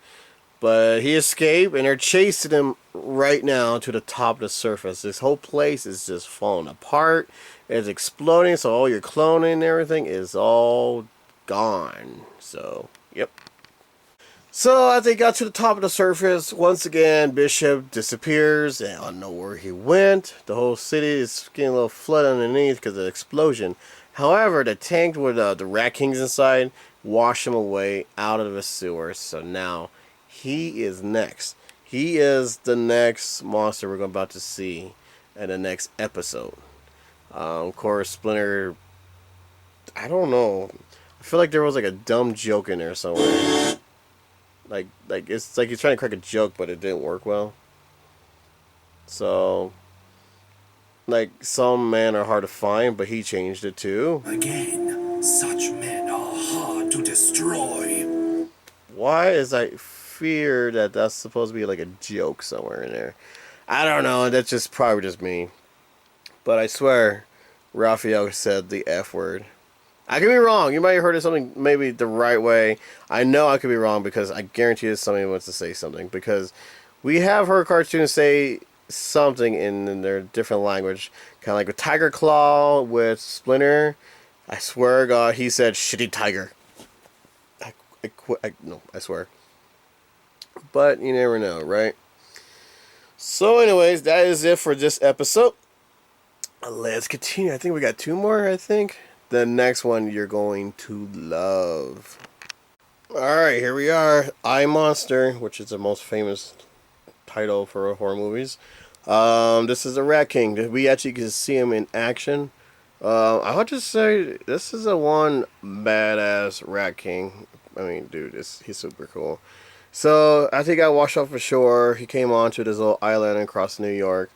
But he escaped, and they're chasing him right now to the top of the surface. This whole place is just falling apart. It's exploding, so all your cloning and everything is all gone. So, yep. So, as they got to the top of the surface, once again, Bishop disappears. And I don't know where he went. The whole city is getting a little flood underneath because of the explosion. However, the tank with the Rat Kings inside washed him away out of the sewer. So now he is next. He is the next monster we're about to see in the next episode. Of course, Splinter. I don't know. I feel like there was like a dumb joke in there somewhere. Like it's like he's trying to crack a joke, but it didn't work well. So, like some men are hard to find, but he changed it too. Again, such men are hard to destroy. Why is I fear that that's supposed to be like a joke somewhere in there? I don't know. That's just probably just me. But I swear, Raphael said the F word. I could be wrong. You might have heard of something maybe the right way. I know I could be wrong because I guarantee you somebody wants to say something. Because we have heard cartoons say something in their different language. Kind of like with Tiger Claw with Splinter. I swear to God, he said shitty tiger. No, I swear. But you never know, right? So anyways, that is it for this episode. Let's continue. I think we got 2 more, I think. The next one you're going to love. Alright, here we are. I Monster, which is the most famous title for horror movies. This is a Rat King. We actually get to see him in action. I would just say this is a one badass Rat King. I mean, dude, he's super cool. So, after he got washed off the shore, he came onto this little island across New York.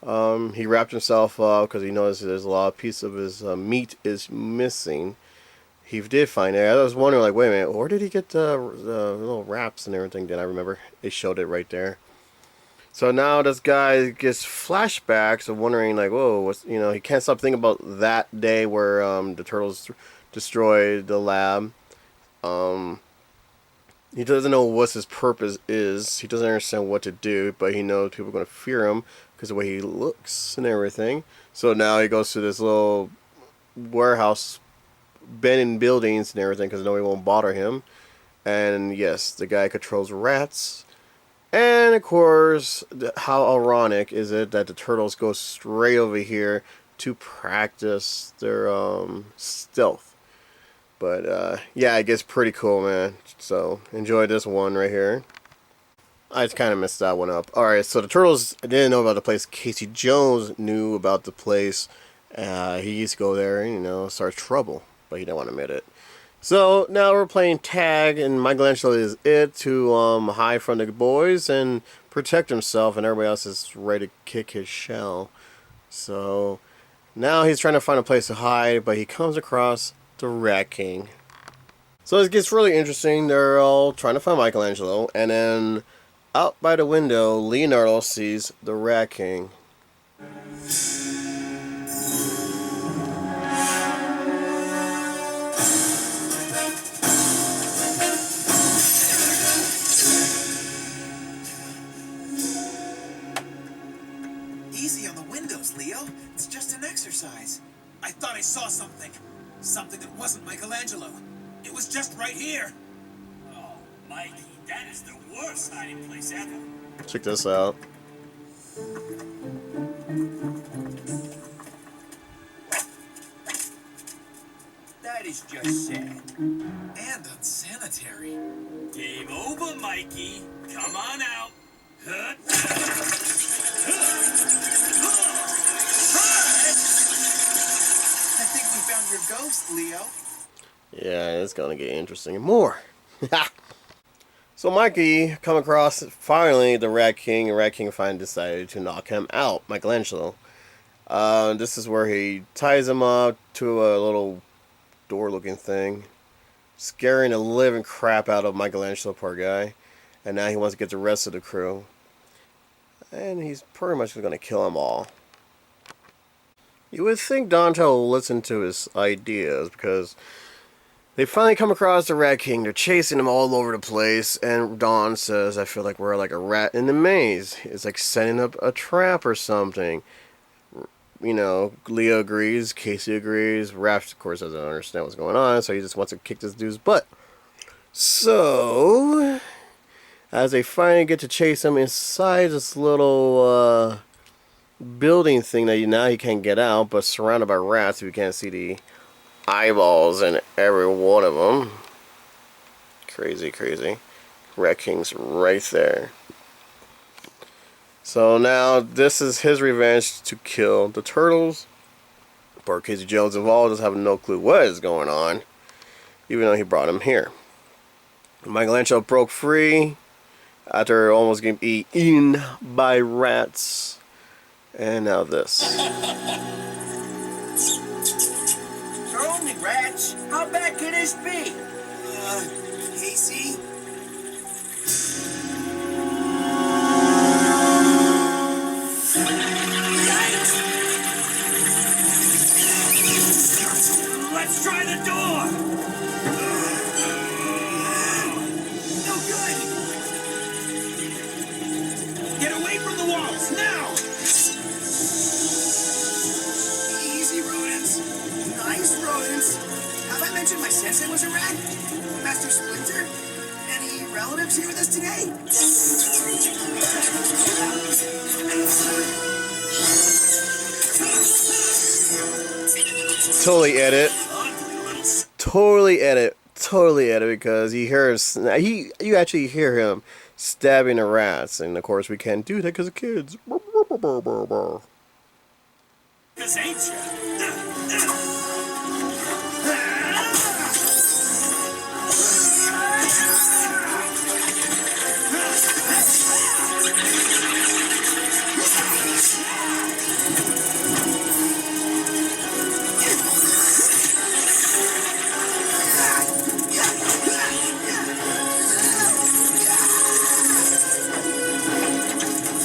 He wrapped himself up because he noticed there's a lot of piece of his meat is missing. He did find it. I was wondering, like, wait a minute, where did he get the little wraps and everything? Then I remember they showed it right there. So now this guy gets flashbacks of wondering, like, whoa, what's, he can't stop thinking about that day where the turtles destroyed the lab. He doesn't know what his purpose is. He doesn't understand what to do, but he knows people are going to fear him because of the way he looks and everything. So now he goes to this little warehouse, bending buildings and everything because nobody won't bother him. And yes, the guy controls rats. And of course, how ironic is it that the turtles go straight over here to practice their stealth. But yeah, it gets pretty cool, man. So enjoy this one right here. I just kind of messed that one up. Alright, so the turtles didn't know about the place. Casey Jones knew about the place. He used to go there and, start trouble. But he didn't want to admit it. So now we're playing tag, and Michelangelo is it to hide from the boys and protect himself, and everybody else is ready to kick his shell. So now he's trying to find a place to hide, but he comes across the Rat King. So it gets really interesting. They're all trying to find Michelangelo, and then out by the window, Leonardo sees the Rat King. Easy on the windows, Leo. It's just an exercise. I thought I saw something. Something that wasn't Michelangelo. It was just right here. Oh, Mikey, that is the worst hiding place ever. Check this out. That is just sad. And unsanitary. Game over, Mikey. Come on out. I think we found your ghost, Leo. Yeah, it's gonna get interesting. More. So Mikey come across finally the Rat King, and Rat King finally decided to knock him out, Michelangelo. This is where he ties him up to a little door-looking thing, scaring the living crap out of Michelangelo, poor guy. And now he wants to get the rest of the crew, and he's pretty much going to kill them all. You would think Dante will listen to his ideas because they finally come across the Rat King. They're chasing him all over the place, and Don says, I feel like we're like a rat in the maze. It's like setting up a trap or something. Leo agrees, Casey agrees, Raph, of course, doesn't understand what's going on, so he just wants to kick this dude's butt. So, as they finally get to chase him inside this little building thing that now he can't get out, but surrounded by rats, so you can't see the eyeballs in every one of them. Crazy, crazy. Rat King's right there. So now this is his revenge to kill the turtles. Poor Casey Jones involved doesn't have no clue what is going on, even though he brought him here. Michelangelo broke free after almost getting eaten by rats. And now this. They're only rats. How bad can this be? Casey? Let's try the door! No good! Get away from the walls, now! Easy, rodents. Nice rodents. Have I mentioned my sensei was a rat? Master Splinter? Any relatives here with us today? Totally edit. Totally edit because he hears you actually hear him stabbing the rats, and of course we can't do that because of kids. This ain't you.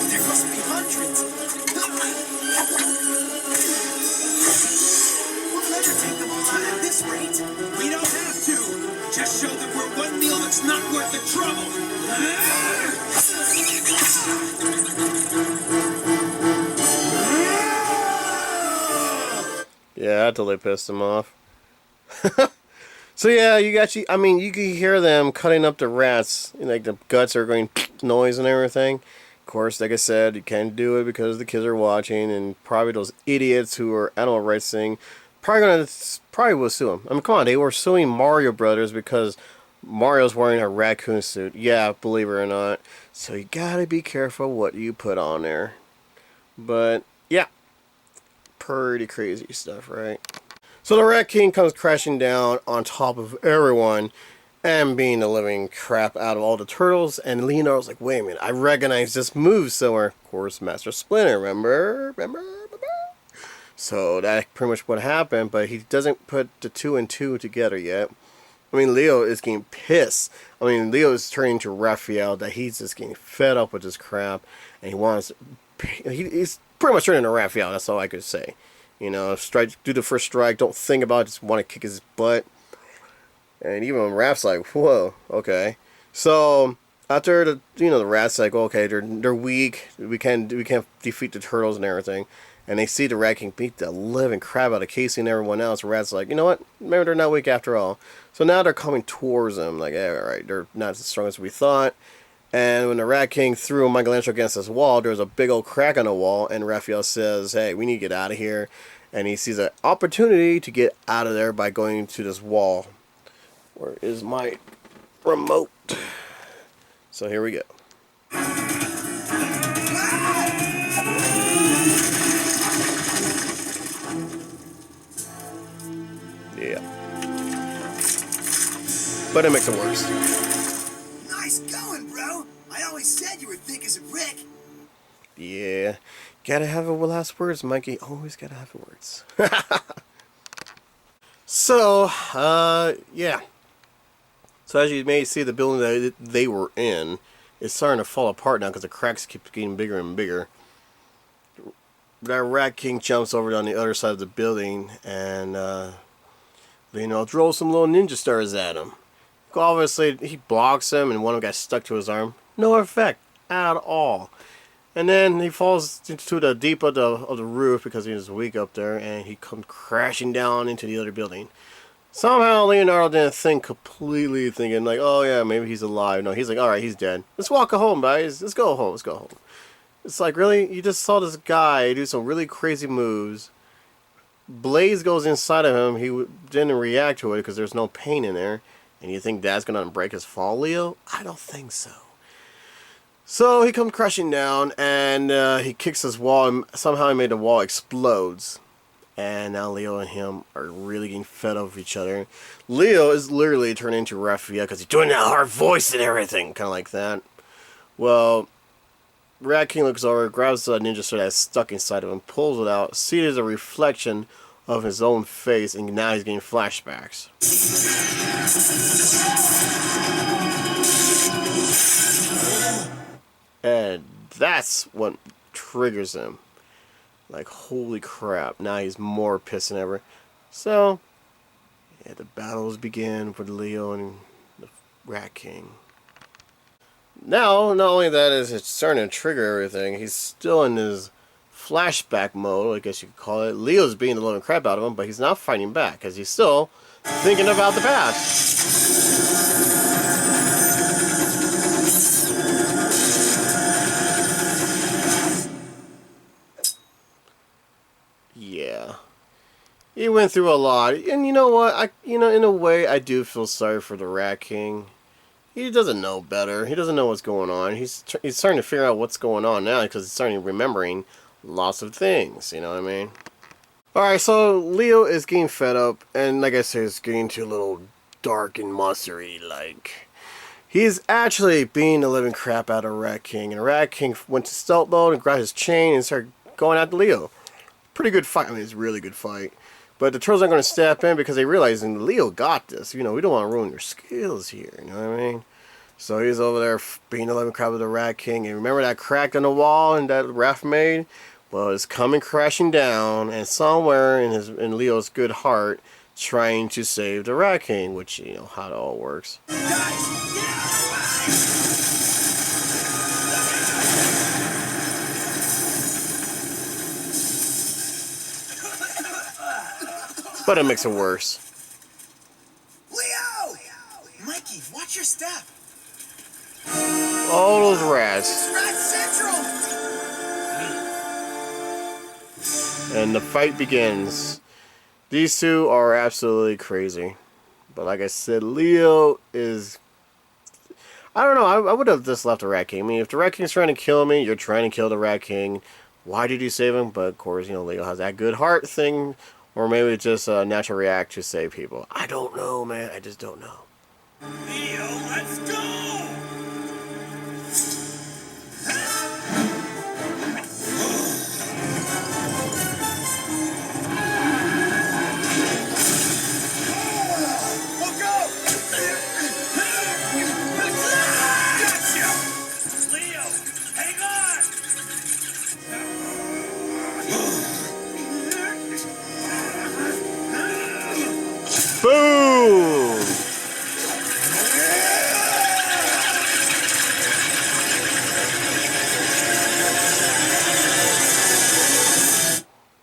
There must be hundreds. We'll never take them all out at this rate. We don't have to. Just show them we're one meal that's not worth the trouble. Yeah, that totally pissed him off. So yeah, you actually, I mean, you can hear them cutting up the rats, like the guts are going noise and everything. Of course, like I said, you can't do it because the kids are watching, and probably those idiots who are animal rights thing probably will sue them. I mean, come on, they were suing Mario Brothers because Mario's wearing a raccoon suit. Yeah, believe it or not. So you gotta be careful what you put on there. But yeah, pretty crazy stuff, right? So the Rat King comes crashing down on top of everyone and beating the living crap out of all the turtles. And Leonardo's like, wait a minute, I recognize this move somewhere. Of course, Master Splinter, remember? So that's pretty much what happened, but he doesn't put the 2 and 2 together yet. I mean, Leo is getting pissed. I mean, Leo is turning to Raphael that he's just getting fed up with this crap. And he's pretty much turning to Raphael, that's all I could say. You know, do the first strike, don't think about it, just want to kick his butt. And even when Raph's like, whoa, okay. So after the Rat's like, okay, they're weak, we can't defeat the turtles and everything. And they see the Rat King beat the living crap out of Casey and everyone else. The Rat's like, you know what? Maybe they're not weak after all. So now they're coming towards them, like, yeah, all right, they're not as strong as we thought. And when the Rat King threw Michelangelo against this wall, there was a big old crack on the wall, and Raphael says, hey, we need to get out of here. And he sees an opportunity to get out of there by going to this wall. Where is my remote? So here we go. Yeah. But it makes it worse. Nice going, bro. I always said you were thick as a brick. Yeah. Gotta have the last words, Mikey. Always gotta have the words. So, yeah. So as you may see, the building that they were in is starting to fall apart now because the cracks keep getting bigger and bigger. That Rat King jumps over on the other side of the building and, throw some little ninja stars at him. Obviously, he blocks him and one of them got stuck to his arm. No effect at all. And then he falls into the deep of the roof because he's weak up there, and he comes crashing down into the other building. Somehow Leonardo didn't think completely, thinking like, oh yeah, maybe he's alive. No, he's like, alright, he's dead. Let's walk home, guys. Let's go home. It's like, really? You just saw this guy do some really crazy moves, Blaze goes inside of him, he didn't react to it because there's no pain in there. And you think that's gonna break his fall, Leo? I don't think so. So he comes crashing down, and he kicks his wall, and somehow he made the wall explodes. And now Leo and him are really getting fed up with each other. Leo is literally turning into Raphael because he's doing that hard voice and everything, kind of like that. Well, Rat King looks over, grabs the ninja sword that's stuck inside of him, pulls it out, sees it as a reflection of his own face, and now he's getting flashbacks. And that's what triggers him. Like, holy crap, now he's more pissed than ever. So, yeah, the battles begin with Leo and the Rat King. Now, not only that is it's starting to trigger everything, he's still in his flashback mode, I guess you could call it. Leo's beating the living crap out of him, but he's not fighting back, because he's still thinking about the past. Yeah. He went through a lot, and you know what? In a way, I do feel sorry for the Rat King. He doesn't know better. He doesn't know what's going on. He's starting to figure out what's going on now because he's starting remembering lots of things. You know what I mean? All right, so Leo is getting fed up, and like I said, it's getting too a little dark and monstery. Like, he's actually beating the living crap out of Rat King, and Rat King went to stealth mode and grabbed his chain and started going after Leo. Pretty good fight. I mean, it's a really good fight. But the Turtles aren't going to step in because they realize Leo got this. You know, we don't want to ruin your skills here. You know what I mean? So he's over there being the living crap with the Rat King. And remember that crack in the wall and that Raph made? Well, it's coming crashing down. And somewhere in Leo's good heart, trying to save the Rat King. Which, you know, how it all works. But it makes it worse. Leo! Mikey, watch your step. All those rats. Rat Central! And the fight begins. These two are absolutely crazy. But like I said, Leo is... I don't know, I would have just left the Rat King. I mean, if the Rat King's trying to kill me, you're trying to kill the Rat King. Why did you save him? But of course, you know, Leo has that good heart thing. Or maybe it's just a natural react to save people. I don't know, man. I just don't know. Leo, let's go! Look out! Gotcha! Leo, hang on! Boom!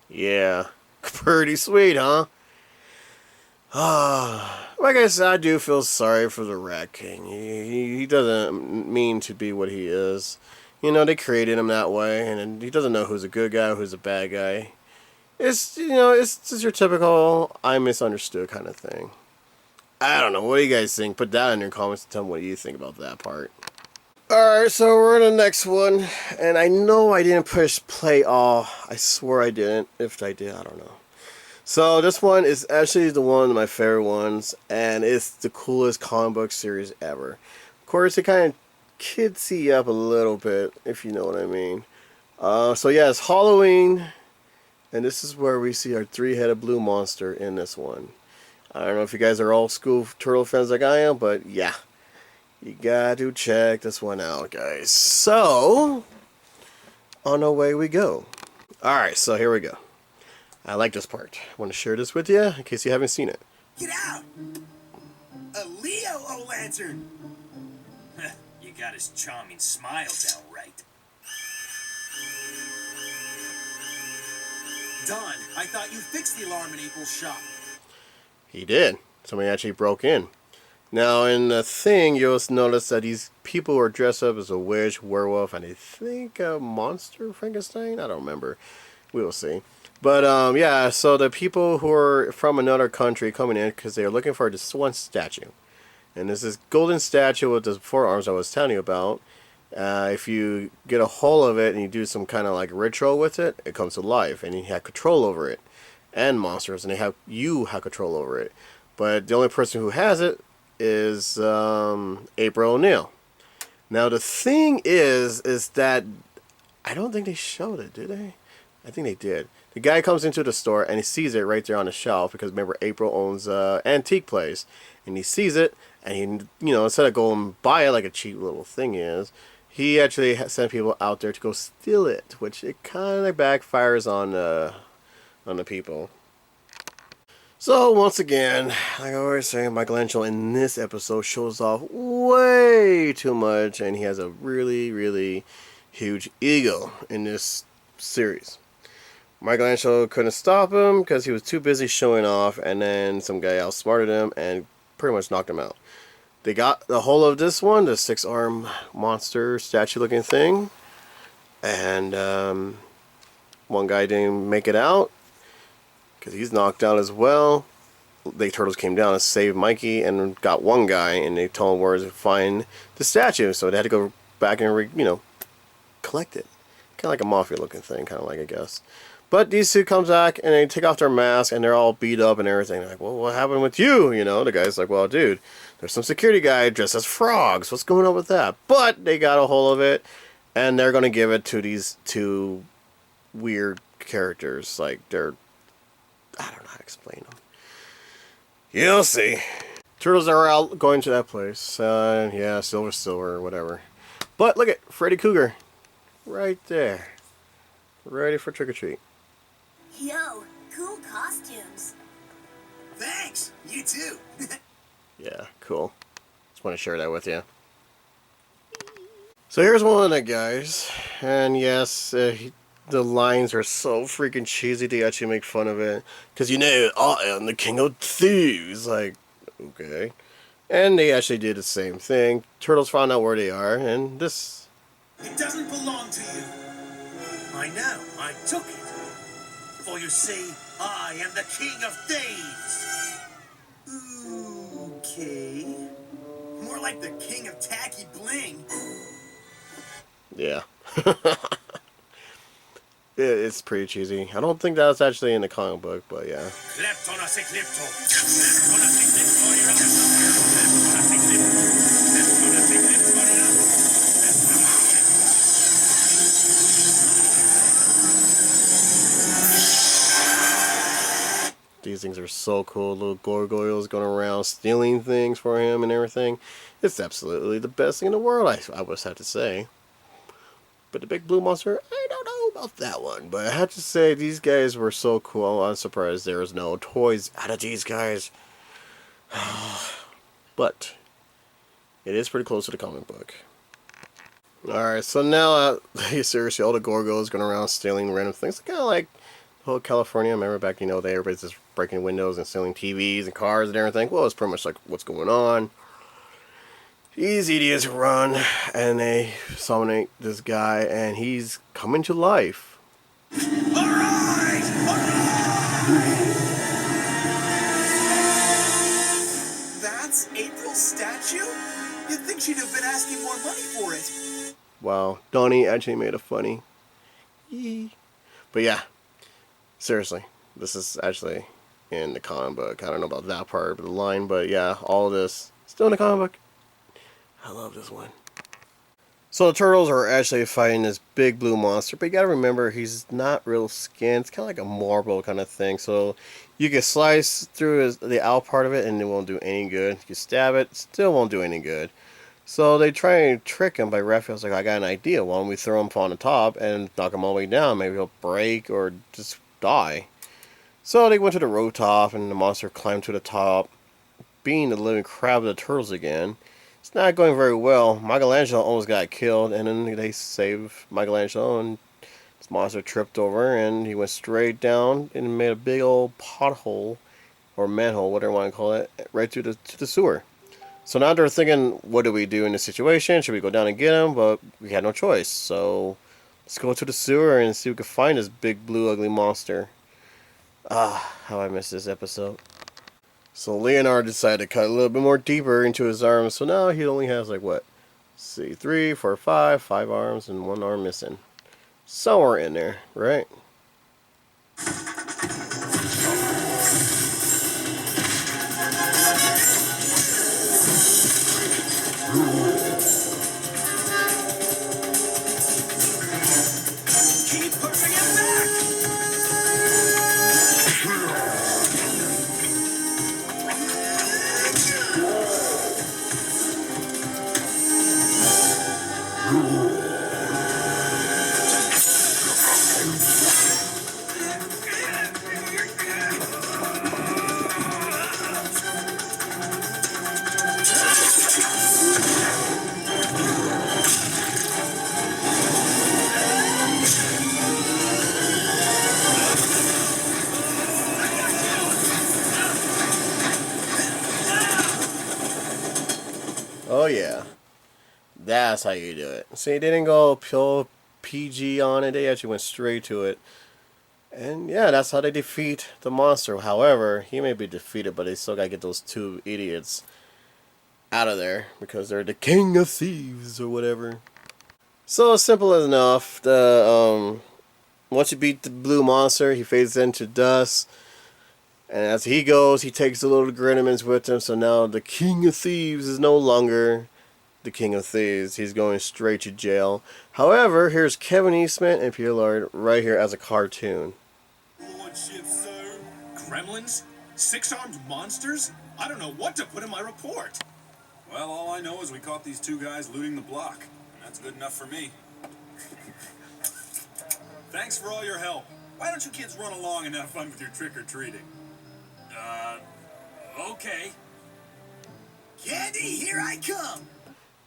Yeah, pretty sweet, huh? Like I said, I do feel sorry for the Rat King. He doesn't mean to be what he is. You know, they created him that way, and he doesn't know who's a good guy, who's a bad guy. It's, you know, it's just your typical I misunderstood kind of thing. I don't know. What do you guys think? Put that in your comments and tell me what you think about that part. Alright, so we're on the next one. And I know I didn't push play all. I swear I didn't. If I did, I don't know. So this one is actually one of my favorite ones. And it's the coolest comic book series ever. Of course, it kind of kidsy up a little bit, if you know what I mean. So yeah, it's Halloween. And this is where we see our three-headed blue monster in this one. I don't know if you guys are old school Turtle fans like I am, but yeah. You got to check this one out, guys. So, on our way we go. Alright, so here we go. I like this part. I want to share this with you in case you haven't seen it. Get out! A Leo O-Lantern! You got his charming smile down right. Don, I thought you fixed the alarm in April's shop. He did. Somebody actually broke in. Now, in the thing, you'll notice that these people are dressed up as a witch, werewolf, and I think a monster Frankenstein? I don't remember. We will see. But yeah, so the people who are from another country coming in because they're looking for this one statue. And there's this golden statue with the forearms I was telling you about. If you get a hold of it and you do some kind of like ritual with it, it comes to life and you have control over it. And monsters, and you have control over it. But the only person who has it is April O'Neil. Now the thing is that I don't think they showed it, did they? I think they did. The guy comes into the store and he sees it right there on the shelf because remember April owns an antique place, and he sees it and he, instead of going and buy it like a cheap little thing is, he actually sent people out there to go steal it, which it kind of backfires on the people. So once again, like I always say, Michelangelo in this episode shows off way too much, and he has a really, really huge ego in this series. Michelangelo couldn't stop him because he was too busy showing off, and then some guy outsmarted him and pretty much knocked him out. They got the whole of this one, the 6-arm monster statue-looking thing, and one guy didn't make it out because he's knocked out as well. The Turtles came down and saved Mikey and got one guy, and they told him where to find the statue, so they had to go back and collect it. Kind of like a mafia-looking thing, kind of like, I guess. But these two comes back, and they take off their mask, and they're all beat up and everything. They're like, well, what happened with you? The guy's like, well, dude, there's some security guy dressed as frogs. What's going on with that? But they got a hold of it, and they're going to give it to these two weird characters. Like, I don't know how to explain them. You'll see. Turtles are out going to that place. Yeah, Silver, whatever. But look at Freddy Cougar. Right there. Ready for trick-or-treat. Yo, cool costumes. Thanks. You too. Yeah, cool. Just want to share that with you. So here's one of the guys. And yes, the lines are so freaking cheesy they actually make fun of it. Because I am the king of thieves. Like, okay. And they actually did the same thing. Turtles found out where they are, and this... It doesn't belong to you. I know. I took it. For you see, I am the king of thieves. Okay. More like the king of tacky bling. Yeah. It's pretty cheesy. I don't think that's actually in the comic book, but yeah. These things are so cool. Little gargoyles going around stealing things for him and everything. It's absolutely the best thing in the world, I would have to say. But the big blue monster, I don't know about that one. But I have to say, these guys were so cool. I'm surprised there was no toys out of these guys. But it is pretty close to the comic book. Alright, so now, seriously, all the gargoyles going around stealing random things. Kind of like the whole California. Remember back, everybody's just breaking windows and stealing TVs and cars and everything. Well, it's pretty much like what's going on. These idiots run, and they summon this guy, and he's coming to life. Alright! That's April's statue? You'd think she'd have been asking more money for it. Wow, Donnie actually made it funny. Yee. But yeah, seriously, this is actually in the comic book. I don't know about that part of the line, but yeah, all of this still in the comic book. I love this one. So the Turtles are actually fighting this big blue monster, but you gotta remember he's not real skin. It's kind of like a marble kind of thing. So you can slice through the out part of it and it won't do any good. You can stab it, still won't do any good. So they try and trick him by Raphael's like, I got an idea. Why don't we throw him on the top and knock him all the way down? Maybe he'll break or just die. So they went to the rooftop and the monster climbed to the top, being the living crap of the Turtles again. It's not going very well. Michelangelo almost got killed, and then they saved Michelangelo, and this monster tripped over, and he went straight down and made a big old pothole, or manhole, whatever you want to call it, right to the sewer. So now they're thinking, what do we do in this situation? Should we go down and get him? But we had no choice, so let's go to the sewer and see if we can find this big blue ugly monster. Ah, how I missed this episode. So Leonardo decided to cut a little bit more deeper into his arms. So now he only has like what? Let's see, 3, 4, 5 arms and 1 arm missing. Somewhere in there, right? Keep pushing it back! Oh yeah. That's how you do it. See, they didn't go pure PG on it. They actually went straight to it. And yeah, that's how they defeat the monster. However, he may be defeated, but they still gotta get those 2 idiots out of there because they're the king of thieves or whatever. So simple enough. Once you beat the blue monster, he fades into dust. And as he goes, he takes the little Grenimans with him. So now the king of thieves is no longer the king of thieves. He's going straight to jail. However, here's Kevin Eastman and Peter Lord right here as a cartoon. Lordship, sir. Gremlins? 6-armed monsters? I don't know what to put in my report. Well, all I know is we caught these 2 guys looting the block. That's good enough for me. Thanks for all your help. Why don't you kids run along and have fun with your trick-or-treating? Okay. Candy, here I come!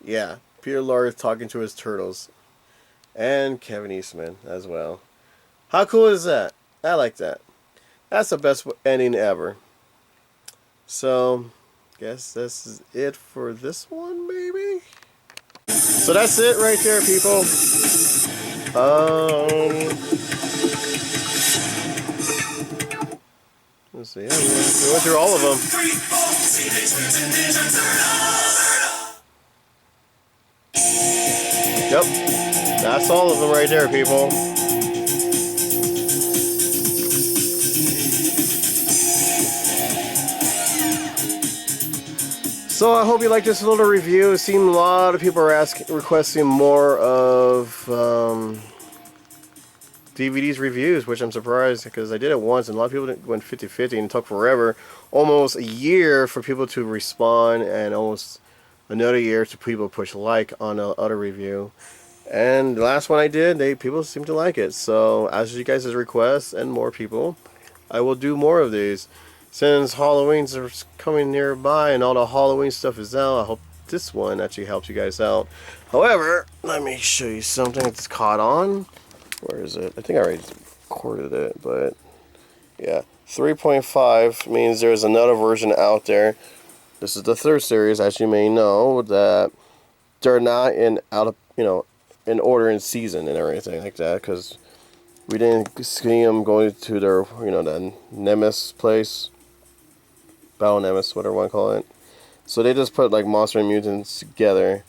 Yeah, Peter Lorre is talking to his turtles. And Kevin Eastman as well. How cool is that? I like that. That's the best ending ever. So, guess this is it for this one, maybe? So that's it right there, people. Let's see. Yeah, we went through all of them. Yep. That's all of them right there, people. So I hope you like this little review. It seemed a lot of people are requesting more of DVDs reviews, which I'm surprised because I did it once and a lot of people went 50-50 and it took forever. Almost a year for people to respond and almost another year to people push like on the other review. And the last one I did, people seem to like it. So as you guys' requests and more people, I will do more of these. Since Halloween's are coming nearby and all the Halloween stuff is out, I hope this one actually helps you guys out. However, let me show you something that's caught on. Where is it? I think I already recorded it, but yeah. 3.5 means there's another version out there. This is the 3rd series, as you may know, that they're not in in order in season and everything like that, because we didn't see them going to their, the Nemesis place. Battle Nemesis, whatever you want to call it. So they just put like Monster and Mutants together.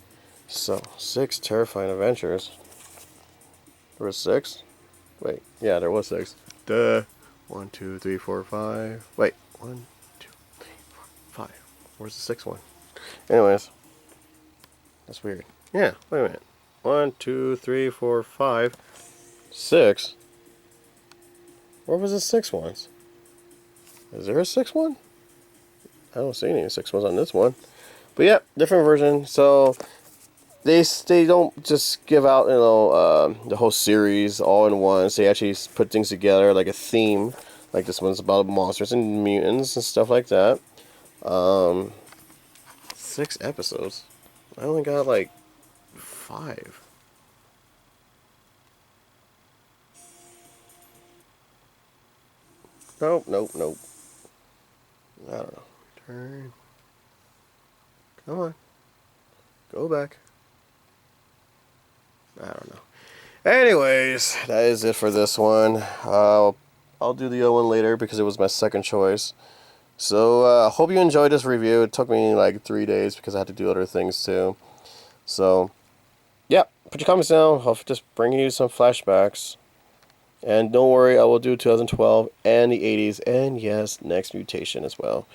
So 6 terrifying adventures. There was 6? Wait, yeah, there was 6. Duh. 1, 2, 3, 4, 5. Wait, 1, 2, 3, 4, 5. Where's the 6th one? Anyways, that's weird. Yeah, wait a minute. 1, 2, 3, 4, 5, 6. Where was the 6 ones? Is there a 6th one? I don't see any 6 ones on this one. But yeah, different version. So they don't just give out the whole series all in one. So they actually put things together like a theme. Like this one's about monsters and mutants and stuff like that. 6 episodes. I only got like 5. Nope. I don't know. Return. Come on. Go back. I don't know. Anyways, that is it for this one. I'll I'll do the other one later because it was my second choice. So I hope you enjoyed this review. It took me like 3 days because I had to do other things too. So yeah, put your comments down. I'll just bring you some flashbacks. And don't worry, I will do 2012 and the 80s, and yes, next Mutation as well.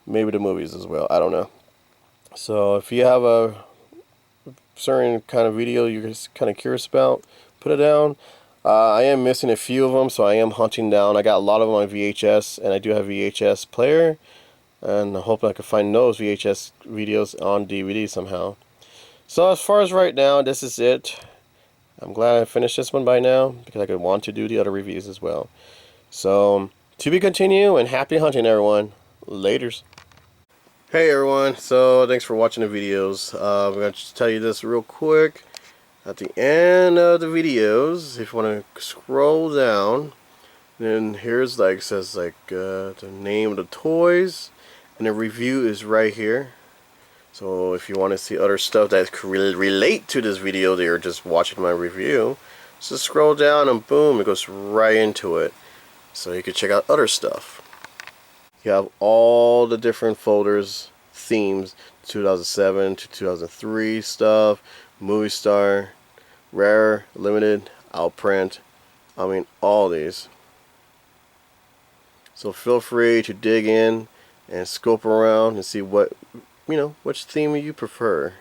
Maybe the movies as well, I don't know. So if you have a certain kind of video you're just kind of curious about, put it down. I am missing a few of them, so I am hunting down. I got a lot of them on VHS, and I do have a VHS player, and I hope I can find those VHS videos on DVD somehow. So as far as right now, this is it. I'm glad I finished this one by now, because I could want to do the other reviews as well. So, to be continued, and happy hunting, everyone. Laters. Hey everyone, so thanks for watching the videos. I'm going to just tell you this real quick. At the end of the videos, if you want to scroll down, then here's like, says like the name of the toys, and the review is right here. So if you want to see other stuff that could relate to this video that you're just watching my review, just scroll down and boom, it goes right into it. So you can check out other stuff. You have all the different folders, themes, 2007 to 2003 stuff, movie star, rare, limited, outprint. I mean, all these. So feel free to dig in and scope around and see what, you know, which theme you prefer.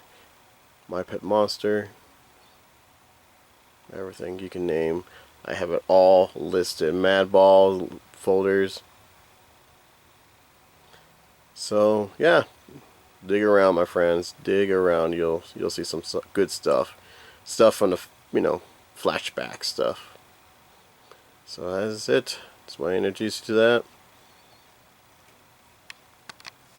My Pet Monster, everything you can name. I have it all listed. Madball folders. So yeah, dig around, my friends. Dig around. You'll see some good stuff. Stuff from the, you know, flashback stuff. So that's it. Just want to introduce you to that.